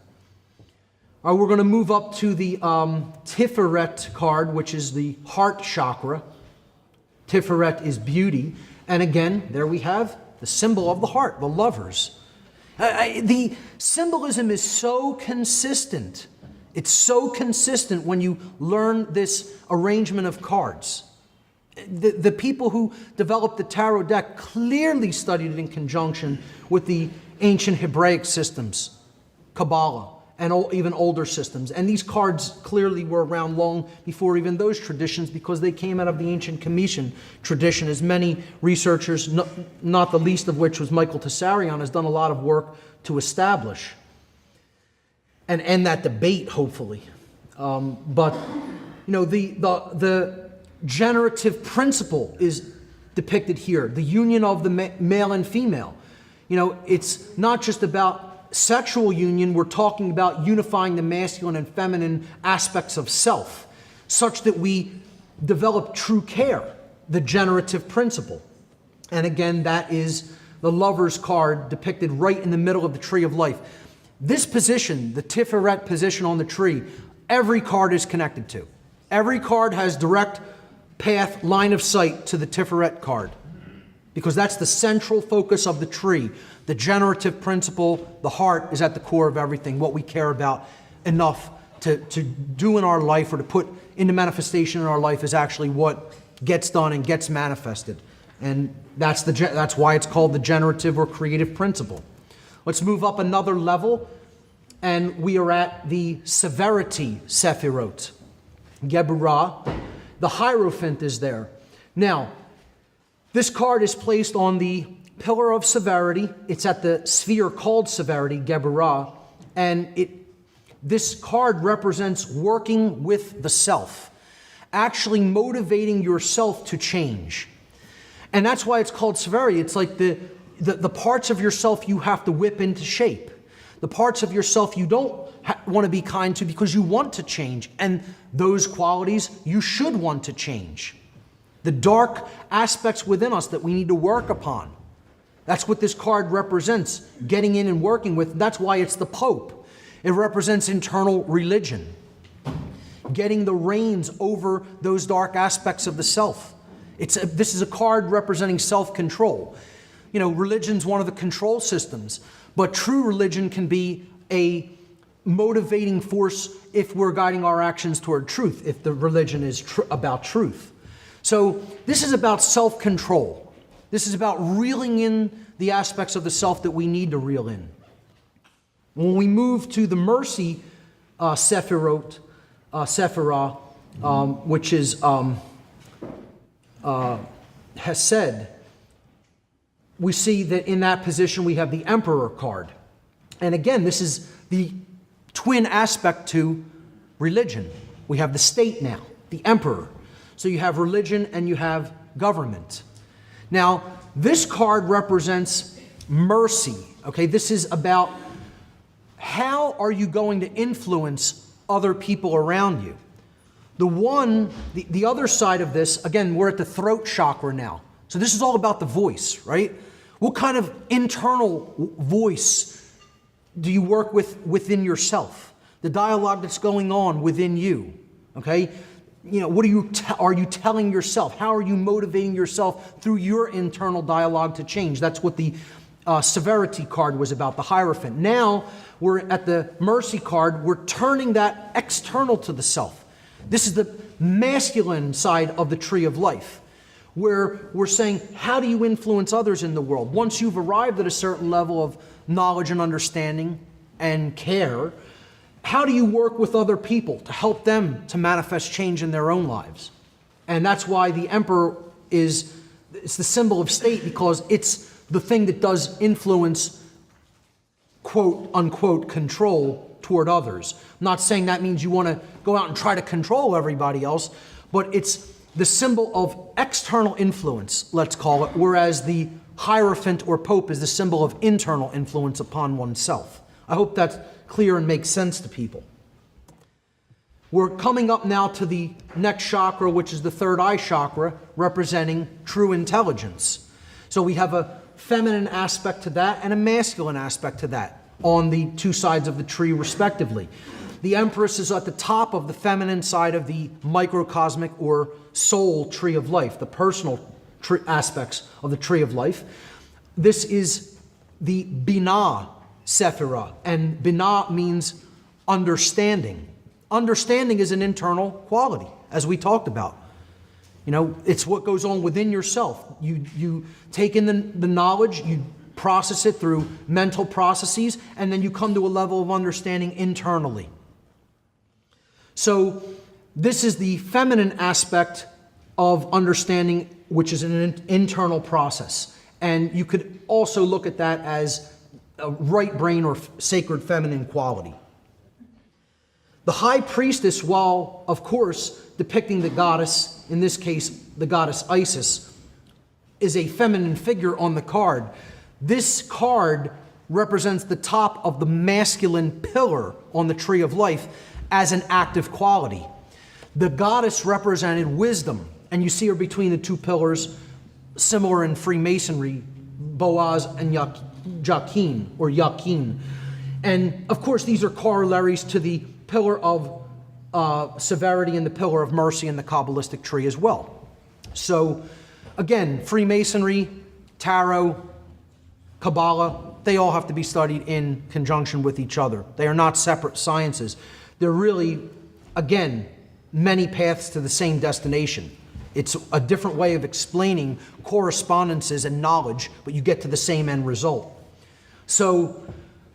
All right, we're going to move up to the Tiferet card, which is the heart chakra. Tiferet is beauty. And again, there we have the symbol of the heart, the lovers. The symbolism is so consistent. It's so consistent when you learn this arrangement of cards. The people who developed the tarot deck clearly studied it in conjunction with the ancient Hebraic systems, Kabbalah, and even older systems. And these cards clearly were around long before even those traditions, because they came out of the ancient Comitian tradition, as many researchers, not the least of which was Michael Tessarion, has done a lot of work to establish and end that debate, hopefully. But you know, the generative principle is depicted here, the union of the male and female. You know, it's not just about sexual union, we're talking about unifying the masculine and feminine aspects of self, such that we develop true care, the generative principle. And again, that is the lover's card depicted right in the middle of the tree of life. This position, the Tiferet position on the tree, every card is connected to. Every card has direct path, line of sight to the Tiferet card, because that's the central focus of the tree. The generative principle, the heart, is at the core of everything, what we care about enough to do in our life or to put into manifestation in our life is actually what gets done and gets manifested. And that's why it's called the generative or creative principle. Let's move up another level, and we are at the severity Sephirot. Geburah. The Hierophant is there. Now, this card is placed on the pillar of severity. It's at the sphere called severity, Geburah, and this card represents working with the self, actually motivating yourself to change. And that's why it's called severity. It's like the parts of yourself you have to whip into shape. The parts of yourself you don't want to be kind to because you want to change. And those qualities you should want to change. The dark aspects within us that we need to work upon. That's what this card represents, getting in and working with. That's why it's the Pope. It represents internal religion, getting the reins over those dark aspects of the self. This is a card representing self-control. You know, religion's one of the control systems, but true religion can be a motivating force if we're guiding our actions toward truth, if the religion is about truth. So this is about self-control. This is about reeling in the aspects of the self that we need to reel in. When we move to the mercy Sephirah, which is Hesed, we see that in that position we have the Emperor card. And again, this is the twin aspect to religion. We have the state now, the Emperor. So you have religion and you have government. Now, this card represents mercy. Okay, this is about how are you going to influence other people around you. The other side of this, again, we're at the throat chakra now. So this is all about the voice, right? What kind of internal voice do you work with within yourself? The dialogue that's going on within you, okay? You know, what are you telling yourself? How are you motivating yourself through your internal dialogue to change? That's what the severity card was about, the Hierophant. Now we're at the mercy card. We're turning that external to the self. This is the masculine side of the tree of life, where we're saying, how do you influence others in the world? Once you've arrived at a certain level of knowledge and understanding and care, how do you work with other people to help them to manifest change in their own lives? And that's why the Emperor it's the symbol of state, because it's the thing that does influence, quote unquote, control toward others. I'm not saying that means you want to go out and try to control everybody else, but it's the symbol of external influence, let's call it, whereas the Hierophant or Pope is the symbol of internal influence upon oneself. I hope that's clear and makes sense to people. We're coming up now to the next chakra, which is the third eye chakra, representing true intelligence. So we have a feminine aspect to that and a masculine aspect to that on the two sides of the tree, respectively. The Empress is at the top of the feminine side of the microcosmic or soul tree of life, the personal aspects of the tree of life. This is the Binah Sephirah, and Binah means understanding. Understanding is an internal quality, as we talked about. You know, it's what goes on within yourself. You take in the knowledge, you process it through mental processes, and then you come to a level of understanding internally. So this is the feminine aspect of understanding, which is an internal process. And you could also look at that as a right brain or sacred feminine quality. The high priestess, while of course depicting the goddess, in this case the goddess Isis, is a feminine figure on the card. This card represents the top of the masculine pillar on the tree of life as an active quality. The goddess represented wisdom, and you see her between the two pillars, similar in Freemasonry, Boaz and Jachin, or Yakin. And of course, these are corollaries to the pillar of severity and the pillar of mercy in the Kabbalistic tree as well. So, again, Freemasonry, Tarot, Kabbalah, they all have to be studied in conjunction with each other. They are not separate sciences. They're really, again, many paths to the same destination. It's a different way of explaining correspondences and knowledge, but you get to the same end result. So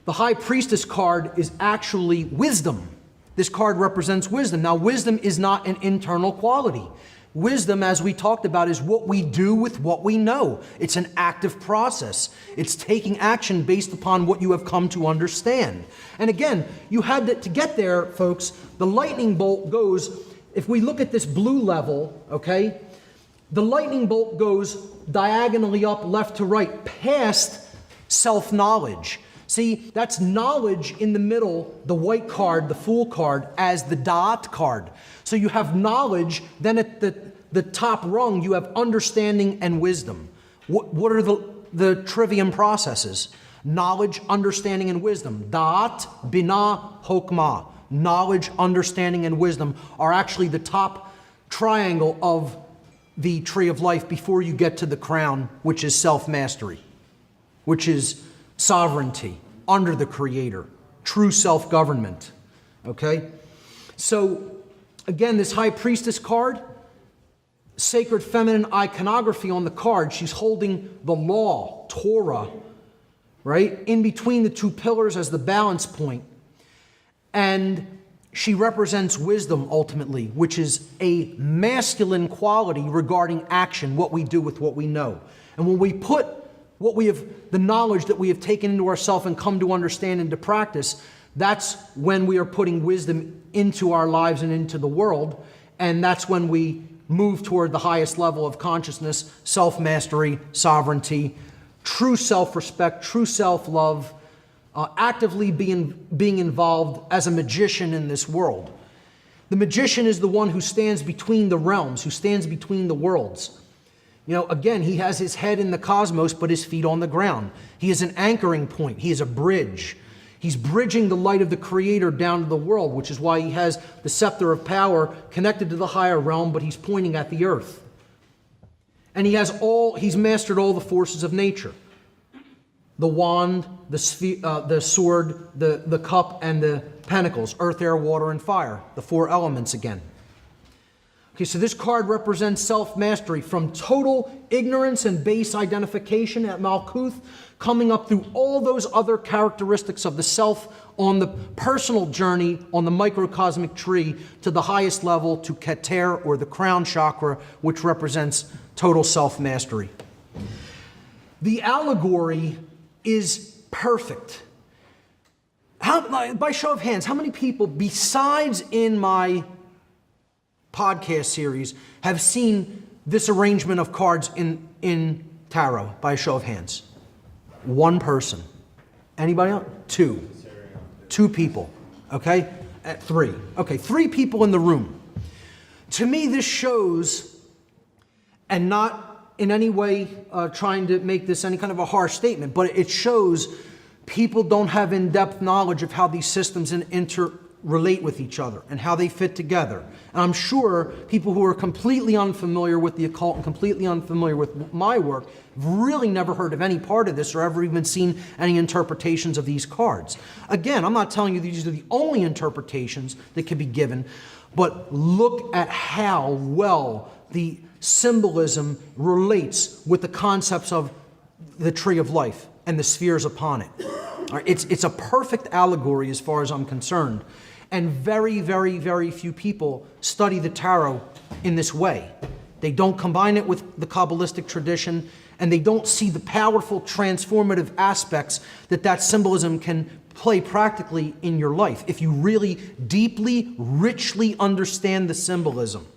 the High Priestess card is actually wisdom. This card represents wisdom. Now, wisdom is not an internal quality. Wisdom, as we talked about, is what we do with what we know. It's an active process. It's taking action based upon what you have come to understand. And again, you had to get there, folks. The lightning bolt goes, if we look at this blue level, okay, the lightning bolt goes diagonally up, left to right, past self-knowledge. See, that's knowledge in the middle, the white card, the Fool card, as the Da'at card. So you have knowledge, then at the top rung, you have understanding and wisdom. What are the trivium processes? Knowledge, understanding, and wisdom. Da'at, Binah, Hokmah. Knowledge, understanding, and wisdom are actually the top triangle of the tree of life before you get to the crown, which is self-mastery, which is sovereignty under the Creator, true self-government, okay? So, again, this High Priestess card, sacred feminine iconography on the card, she's holding the law, Torah, right, in between the two pillars as the balance point. And she represents wisdom ultimately, which is a masculine quality regarding action, what we do with what we know. And when we put the knowledge that we have taken into ourselves and come to understand into practice, that's when we are putting wisdom into our lives and into the world. And that's when we move toward the highest level of consciousness, self-mastery, sovereignty, true self-respect, true self-love, actively being involved as a magician in this world. The magician is the one who stands between the realms, who stands between the worlds. You know, again, he has his head in the cosmos, but his feet on the ground. He is an anchoring point. He is a bridge. He's bridging the light of the Creator down to the world, which is why he has the scepter of power connected to the higher realm, but he's pointing at the earth. And he's mastered all the forces of nature. The wand, the sword, the cup, and the pentacles, earth, air, water, and fire, the four elements again. Okay, so this card represents self-mastery from total ignorance and base identification at Malkuth, coming up through all those other characteristics of the self on the personal journey on the microcosmic tree to the highest level, to Keter, or the crown chakra, which represents total self-mastery. The allegory is perfect. By show of hands, how many people, besides in my podcast series, have seen this arrangement of cards in tarot? By a show of hands. One person. Anybody else? Two. Two people. Okay? At three. Okay, three people in the room. To me, this shows, and not in any way trying to make this any kind of a harsh statement, but it shows people don't have in-depth knowledge of how these systems interrelate with each other and how they fit together. And I'm sure people who are completely unfamiliar with the occult and completely unfamiliar with my work have really never heard of any part of this or ever even seen any interpretations of these cards. Again, I'm not telling you these are the only interpretations that can be given, but look at how well the symbolism relates with the concepts of the tree of life and the spheres upon it. It's a perfect allegory as far as I'm concerned. And very, very, very few people study the tarot in this way. They don't combine it with the Kabbalistic tradition, and they don't see the powerful transformative aspects that symbolism can play practically in your life if you really deeply, richly understand the symbolism.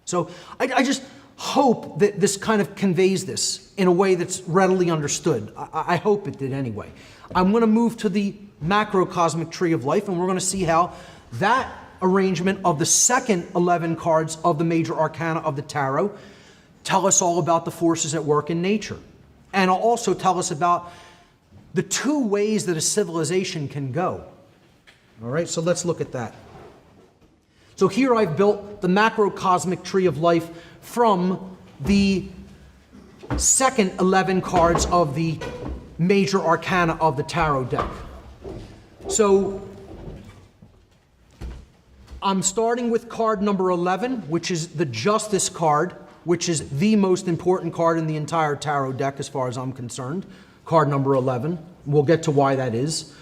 So I just hope that this kind of conveys this in a way that's readily understood. I hope it did anyway. I'm going to move to the macrocosmic tree of life, and we're going to see how that arrangement of the second 11 cards of the major arcana of the tarot tell us all about the forces at work in nature. And I'll also tell us about the two ways that a civilization can go. All right, so let's look at that. So here I've built the macrocosmic tree of life from the second 11 cards of the major arcana of the tarot deck. So I'm starting with card number 11, which is the Justice card, which is the most important card in the entire tarot deck as far as I'm concerned. Card number 11. We'll get to why that is.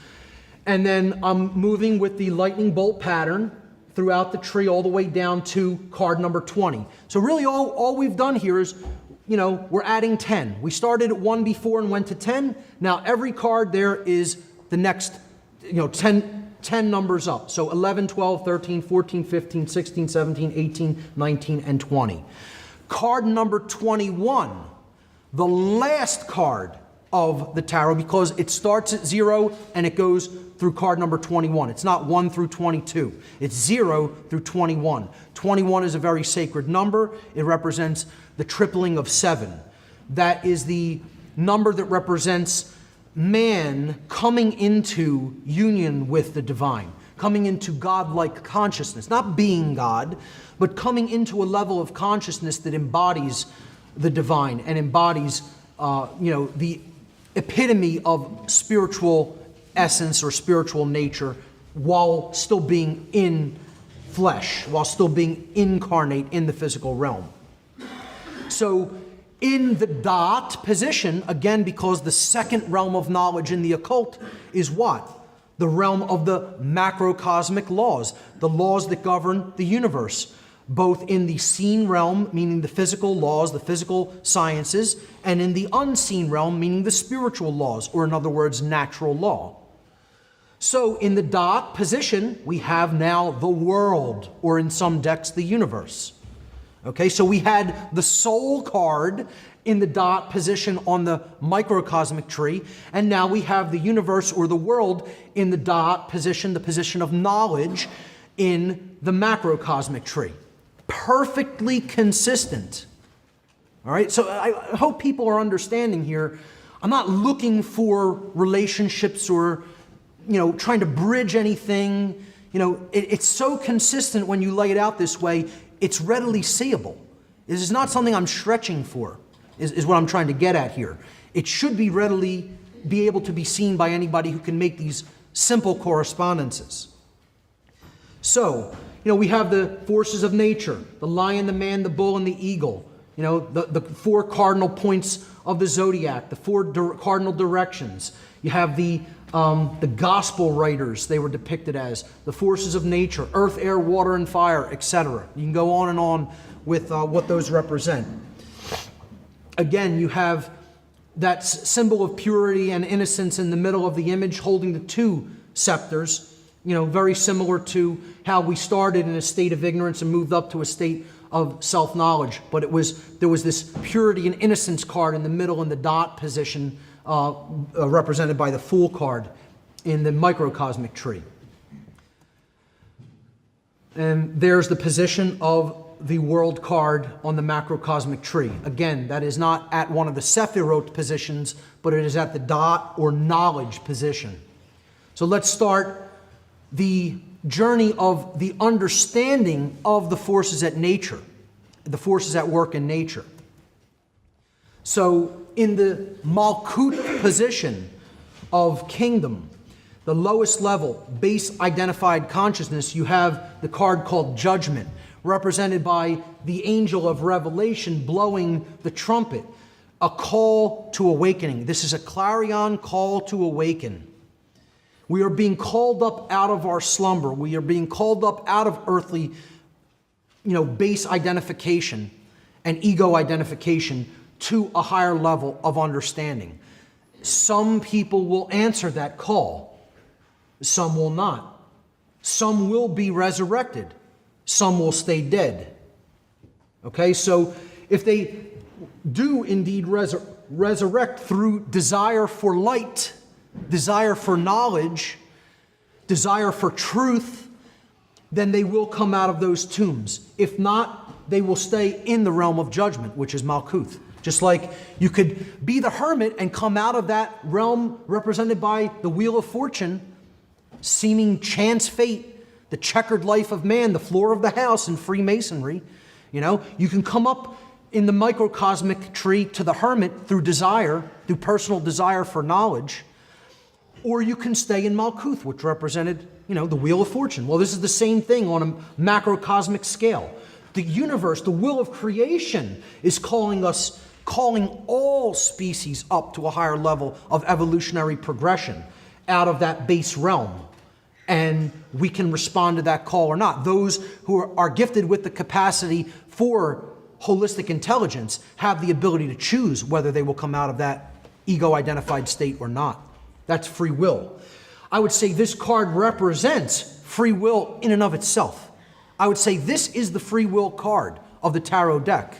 And then I'm moving with the lightning bolt pattern throughout the tree all the way down to card number 20. So really all we've done here is, we're adding 10. We started at 1 before and went to 10. Now every card there is the next, 10 numbers up. So 11, 12, 13, 14, 15, 16, 17, 18, 19, and 20. Card number 21, the last card of the tarot, because it starts at 0 and it goes through card number 21. It's not 1 through 22. It's 0 through 21. 21 is a very sacred number. It represents the tripling of 7. That is the number that represents man coming into union with the divine, coming into God-like consciousness, not being God, but coming into a level of consciousness that embodies the divine and embodies, the epitome of spiritual essence or spiritual nature while still being in flesh, while still being incarnate in the physical realm. So in the dot position, again, because the second realm of knowledge in the occult is what? The realm of the macrocosmic laws, the laws that govern the universe, both in the seen realm, meaning the physical laws, the physical sciences, and in the unseen realm, meaning the spiritual laws, or in other words, natural law. So in the dot position, we have now the world, or in some decks, the universe. Okay, so we had the soul card in the dot position on the microcosmic tree, and now we have the universe or the world in the dot position, the position of knowledge in the macrocosmic tree. Perfectly consistent. All right, so I hope people are understanding here. I'm not looking for relationships or, trying to bridge anything. It's so consistent when you lay it out this way. It's readily seeable. This is not something I'm stretching for, is what I'm trying to get at here. It should be readily be able to be seen by anybody who can make these simple correspondences. So, we have the forces of nature, the lion, the man, the bull, and the eagle. The 4 cardinal points of the zodiac, the 4 cardinal directions. You have the gospel writers, they were depicted as the forces of nature, earth, air, water, and fire, etc. You can go on and on with what those represent. Again, you have that symbol of purity and innocence in the middle of the image holding the 2 scepters, very similar to how we started in a state of ignorance and moved up to a state of self-knowledge. But there was this purity and innocence card in the middle in the dot position, represented by the Fool card in the microcosmic tree. And there's the position of the world card on the macrocosmic tree. Again, that is not at one of the Sephirot positions, but it is at the dot or knowledge position. So let's start the journey of the understanding of the forces at nature, the forces at work in nature. So in the Malkut position of kingdom, the lowest level, base identified consciousness, you have the card called Judgment, represented by the angel of revelation blowing the trumpet, a call to awakening. This is a clarion call to awaken. We are being called up out of our slumber. We are being called up out of earthly, base identification and ego identification to a higher level of understanding. Some people will answer that call. Some will not. Some will be resurrected. Some will stay dead. Okay, so if they do indeed resurrect through desire for light, desire for knowledge, desire for truth, then they will come out of those tombs. If not, they will stay in the realm of judgment, which is Malkuth. Just like you could be the hermit and come out of that realm represented by the Wheel of Fortune, seeming chance fate, the checkered life of man, the floor of the house in Freemasonry. You can come up in the microcosmic tree to the hermit through desire, through personal desire for knowledge, or you can stay in Malkuth, which represented, the wheel of fortune. Well, this is the same thing on a macrocosmic scale. The universe, the will of creation, is calling all species up to a higher level of evolutionary progression out of that base realm. And we can respond to that call or not. Those who are gifted with the capacity for holistic intelligence have the ability to choose whether they will come out of that ego-identified state or not. That's free will. I would say this card represents free will in and of itself. I would say this is the free will card of the tarot deck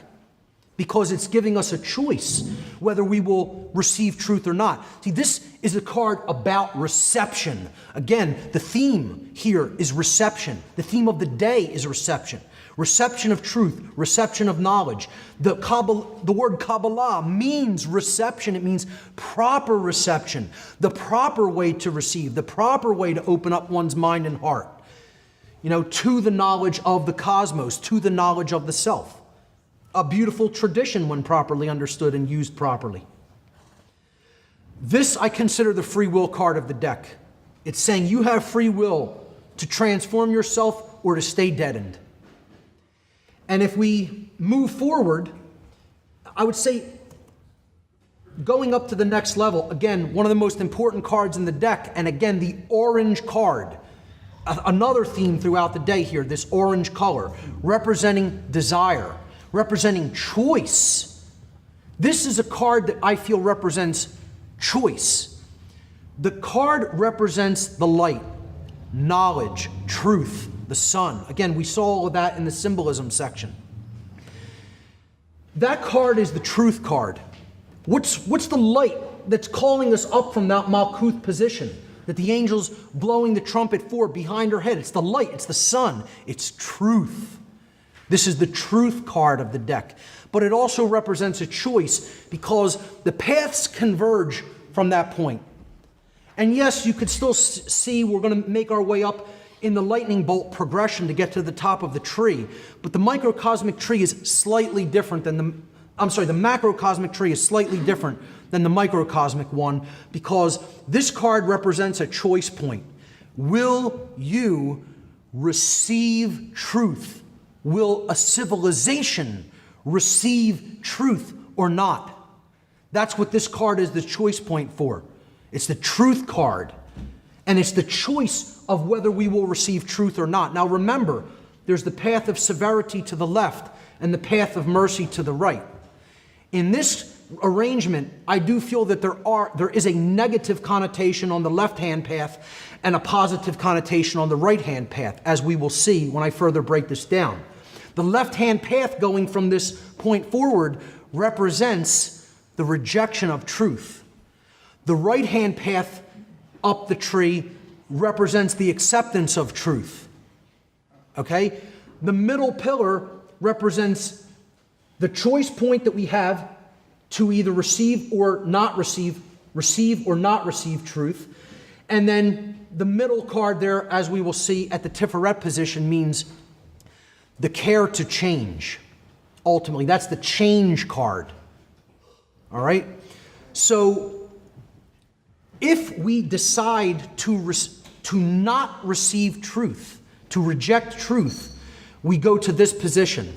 because it's giving us a choice whether we will receive truth or not. See, this is a card about reception. Again, the theme here is reception. The theme of the day is reception. Reception of truth, reception of knowledge. The word Kabbalah means reception. It means proper reception, the proper way to receive, the proper way to open up one's mind and heart, to the knowledge of the cosmos, to the knowledge of the self. A beautiful tradition when properly understood and used properly. This I consider the free will card of the deck. It's saying you have free will to transform yourself or to stay deadened. And if we move forward, I would say going up to the next level, again, one of the most important cards in the deck, and again, the orange card, another theme throughout the day here, this orange color, representing desire, representing choice. This is a card that I feel represents choice. The card represents the light, knowledge, truth, the sun. Again, we saw all of that in the symbolism section. That card is the truth card. What's the light that's calling us up from that Malkuth position that the angel's blowing the trumpet for behind her head? It's the light, it's the sun, it's truth. This is the truth card of the deck. But it also represents a choice because the paths converge from that point. And yes, you could still see we're going to make our way up in the lightning bolt progression to get to the top of the tree. But the microcosmic tree is slightly different than the macrocosmic tree is slightly different than the microcosmic one because this card represents a choice point. Will you receive truth? Will a civilization receive truth or not? That's what this card is the choice point for. It's the truth card. And it's the choice of whether we will receive truth or not. Now remember, there's the path of severity to the left and the path of mercy to the right. In this arrangement, I do feel that there is a negative connotation on the left-hand path and a positive connotation on the right-hand path, as we will see when I further break this down. The left-hand path going from this point forward represents the rejection of truth. The right-hand path up the tree represents the acceptance of truth. Okay? The middle pillar represents the choice point that we have to either receive or not receive truth. And then the middle card there, as we will see at the Tiferet position, means the care to change. Ultimately, that's the change card. All right? So if we decide to not receive truth, to reject truth, we go to this position.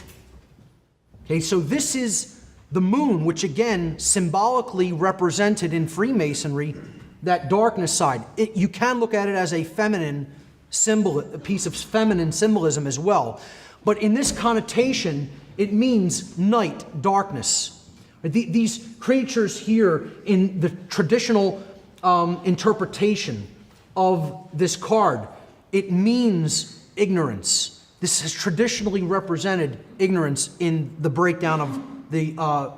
Okay, so this is the moon, which again symbolically represented in Freemasonry that darkness side. You can look at it as a feminine symbol, a piece of feminine symbolism as well. But in this connotation, it means night, darkness. These creatures here in the traditional interpretation of this card, it means ignorance. This has traditionally represented ignorance in the breakdown of the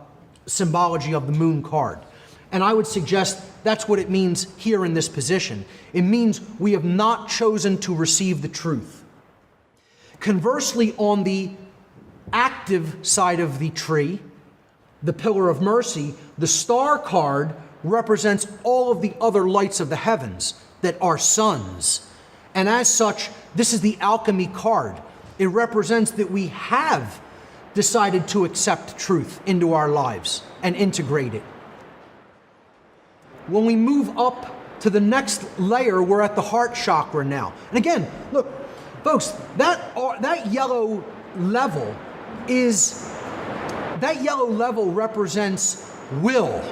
symbology of the moon card. And I would suggest that's what it means here in this position. It means we have not chosen to receive the truth. Conversely, on the active side of the tree, the pillar of mercy, the star card represents all of the other lights of the heavens that are suns. And as such, this is the alchemy card. It represents that we have decided to accept truth into our lives and integrate it. When we move up to the next layer, we're at the heart chakra now. And again, look, folks, that yellow level represents will.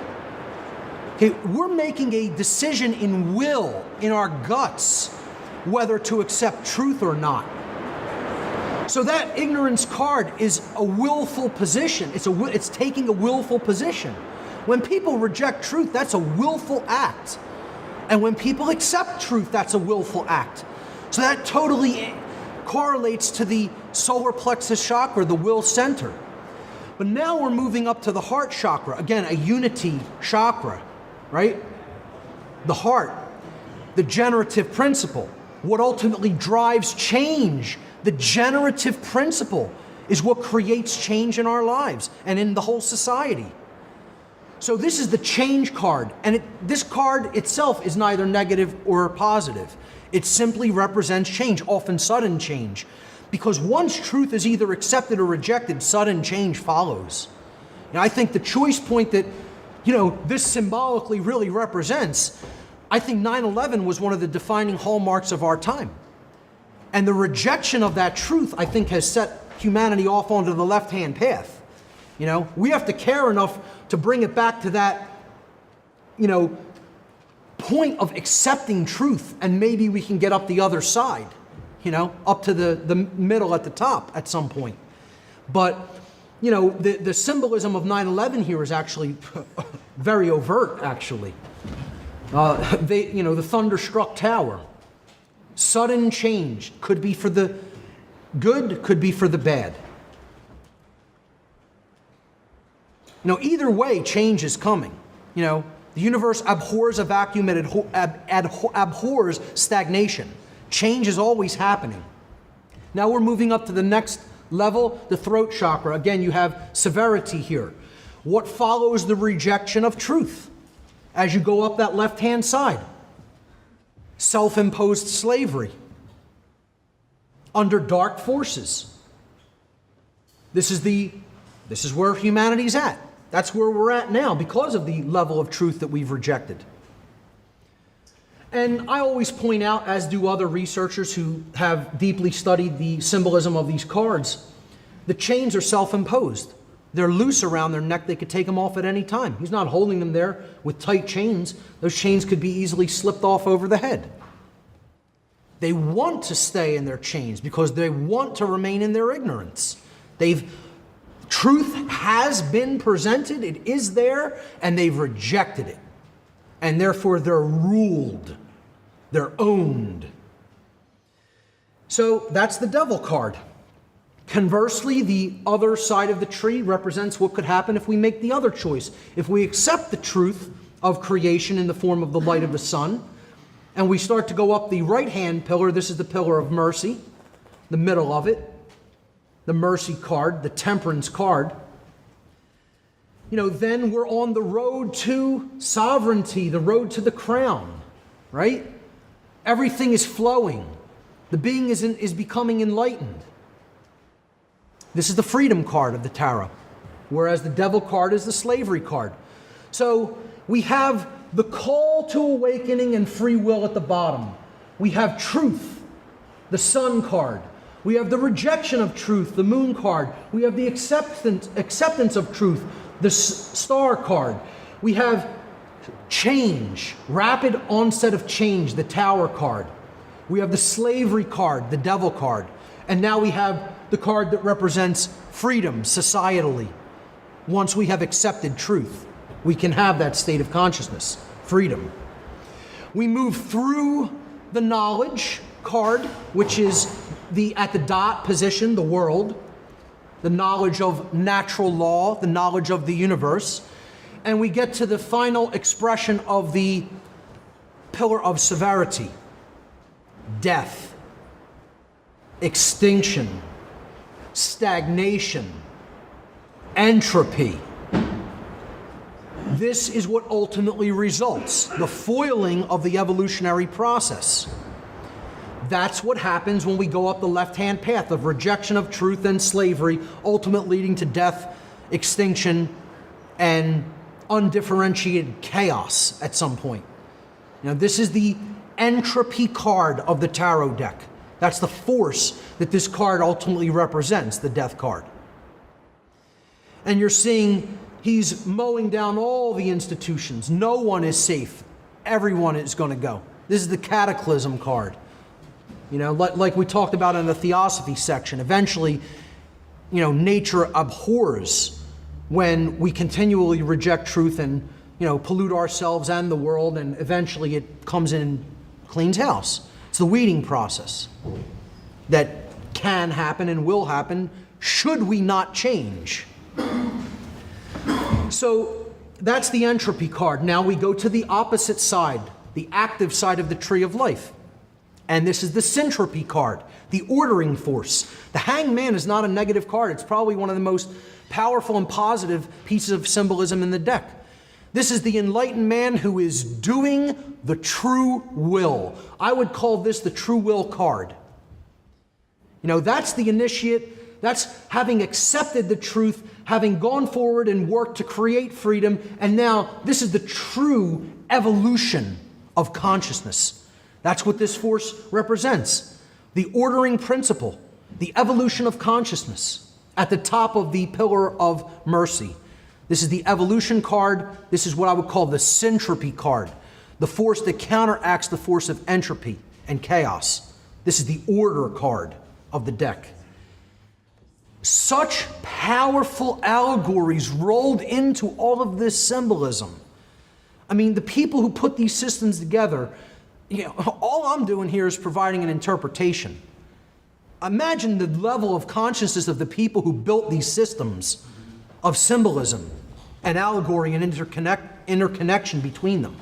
Okay, we're making a decision in will, in our guts, whether to accept truth or not. So that ignorance card is a willful position. It's taking a willful position. When people reject truth, that's a willful act. And when people accept truth, that's a willful act. So that totally correlates to the solar plexus chakra, the will center. But now we're moving up to the heart chakra. Again, a unity chakra, right? The heart, the generative principle, what ultimately drives change. The generative principle is what creates change in our lives and in the whole society. So this is the change card, and this card itself is neither negative or positive. It simply represents change, often sudden change. Because once truth is either accepted or rejected, sudden change follows. And I think the choice point that, this symbolically really represents, I think 9/11 was one of the defining hallmarks of our time. And the rejection of that truth, I think, has set humanity off onto the left-hand path. We have to care enough to bring it back to that, point of accepting truth, and maybe we can get up the other side, up to the middle at the top at some point. But, the symbolism of 9/11 here is actually very overt, actually. The thunderstruck tower. Sudden change could be for the good, could be for the bad. Either way, change is coming. The universe abhors a vacuum, it abhors stagnation. Change is always happening. Now we're moving up to the next level, the throat chakra. Again, you have severity here. What follows the rejection of truth as you go up that left-hand side? Self-imposed slavery under dark forces. This is where humanity's at. That's where we're at now because of the level of truth that we've rejected. And I always point out, as do other researchers who have deeply studied the symbolism of these cards, the chains are self-imposed. They're loose around their neck. They could take them off at any time. He's not holding them there with tight chains. Those chains could be easily slipped off over the head. They want to stay in their chains because they want to remain in their ignorance. Truth has been presented, it is there, and they've rejected it. And therefore they're ruled, they're owned. So that's the devil card. Conversely, the other side of the tree represents what could happen if we make the other choice. If we accept the truth of creation in the form of the light of the sun, and we start to go up the right-hand pillar, this is the pillar of mercy, the middle of it, the mercy card, the temperance card, then we're on the road to sovereignty, the road to the crown, right? Everything is flowing. The being is becoming enlightened. This is the freedom card of the tarot, whereas the devil card is the slavery card. So we have the call to awakening and free will at the bottom. We have truth, the sun card. We have the rejection of truth, the moon card. We have the acceptance of truth, the star card. We have change, rapid onset of change, the tower card. We have the slavery card, the devil card. And now we have the card that represents freedom societally. Once we have accepted truth, we can have that state of consciousness, freedom. We move through the knowledge card, which is at the dot position, the world, the knowledge of natural law, the knowledge of the universe, and we get to the final expression of the pillar of severity, death, extinction, stagnation, entropy. This is what ultimately results, the foiling of the evolutionary process. That's what happens when we go up the left-hand path of rejection of truth and slavery, ultimately leading to death, extinction, and undifferentiated chaos at some point. Now, this is the entropy card of the tarot deck. That's the force that this card ultimately represents, the death card. And you're seeing he's mowing down all the institutions. No one is safe. Everyone is going to go. This is the cataclysm card. You know, like we talked about in the theosophy section. Eventually, you know, nature abhors when we continually reject truth and, you know, pollute ourselves and the world, and eventually it comes in and cleans house. It's the weeding process that can happen and will happen should we not change. So that's the entropy card. Now we go to the opposite side, the active side of the tree of life. And this is the syntropy card, the ordering force. The hangman is not a negative card. It's probably one of the most powerful and positive pieces of symbolism in the deck. This is the enlightened man who is doing the true will. I would call this the true will card. You know, that's the initiate. That's having accepted the truth, having gone forward and worked to create freedom. And now this is the true evolution of consciousness. That's what this force represents. The ordering principle, the evolution of consciousness at the top of the pillar of mercy. This is the evolution card. This is what I would call the syntropy card, the force that counteracts the force of entropy and chaos. This is the order card of the deck. Such powerful allegories rolled into all of this symbolism. I mean, the people who put these systems together, you know, all I'm doing here is providing an interpretation. Imagine the level of consciousness of the people who built these systems of symbolism and allegory and interconnection between them.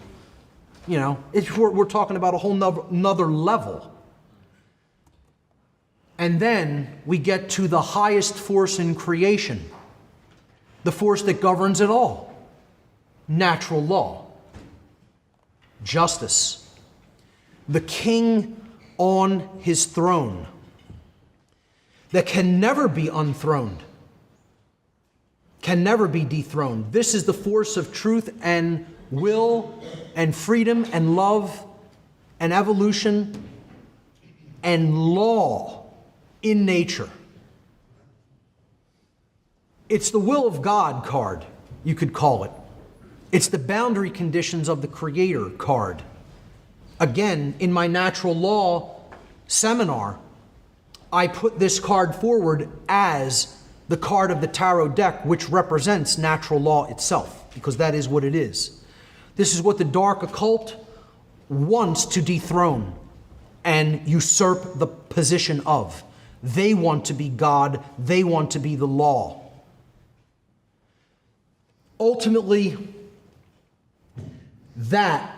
You know, we're talking about a whole nother level. And then we get to the highest force in creation, the force that governs it all, natural law, justice, the king on his throne that can never be unthroned, can never be dethroned. This is the force of truth and will and freedom and love and evolution and law in nature. It's the will of God card, you could call it. It's the boundary conditions of the Creator card. Again, in my natural law seminar, I put this card forward as the card of the tarot deck, which represents natural law itself, because that is what it is. This is what the dark occult wants to dethrone and usurp the position of. They want to be God. They want to be the law. Ultimately, that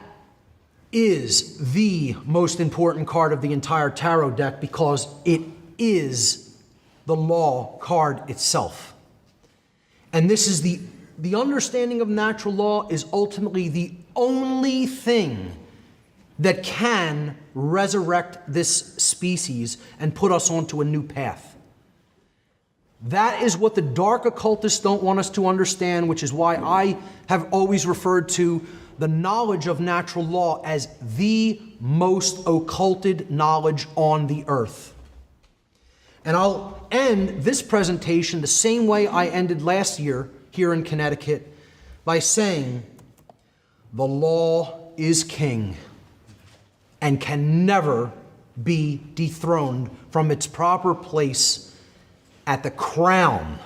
is the most important card of the entire tarot deck because it is the law card itself. And this is the understanding of natural law is ultimately the only thing that can resurrect this species and put us onto a new path. That is what the dark occultists don't want us to understand, which is why I have always referred to the knowledge of natural law as the most occulted knowledge on the earth. And I'll end this presentation the same way I ended last year here in Connecticut by saying, the law is king and can never be dethroned from its proper place at the crown,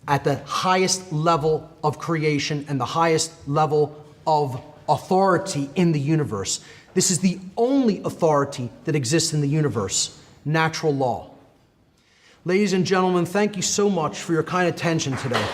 at the highest level of creation and the highest level of authority in the universe. This is the only authority that exists in the universe, natural law. Ladies and gentlemen, thank you so much for your kind attention today.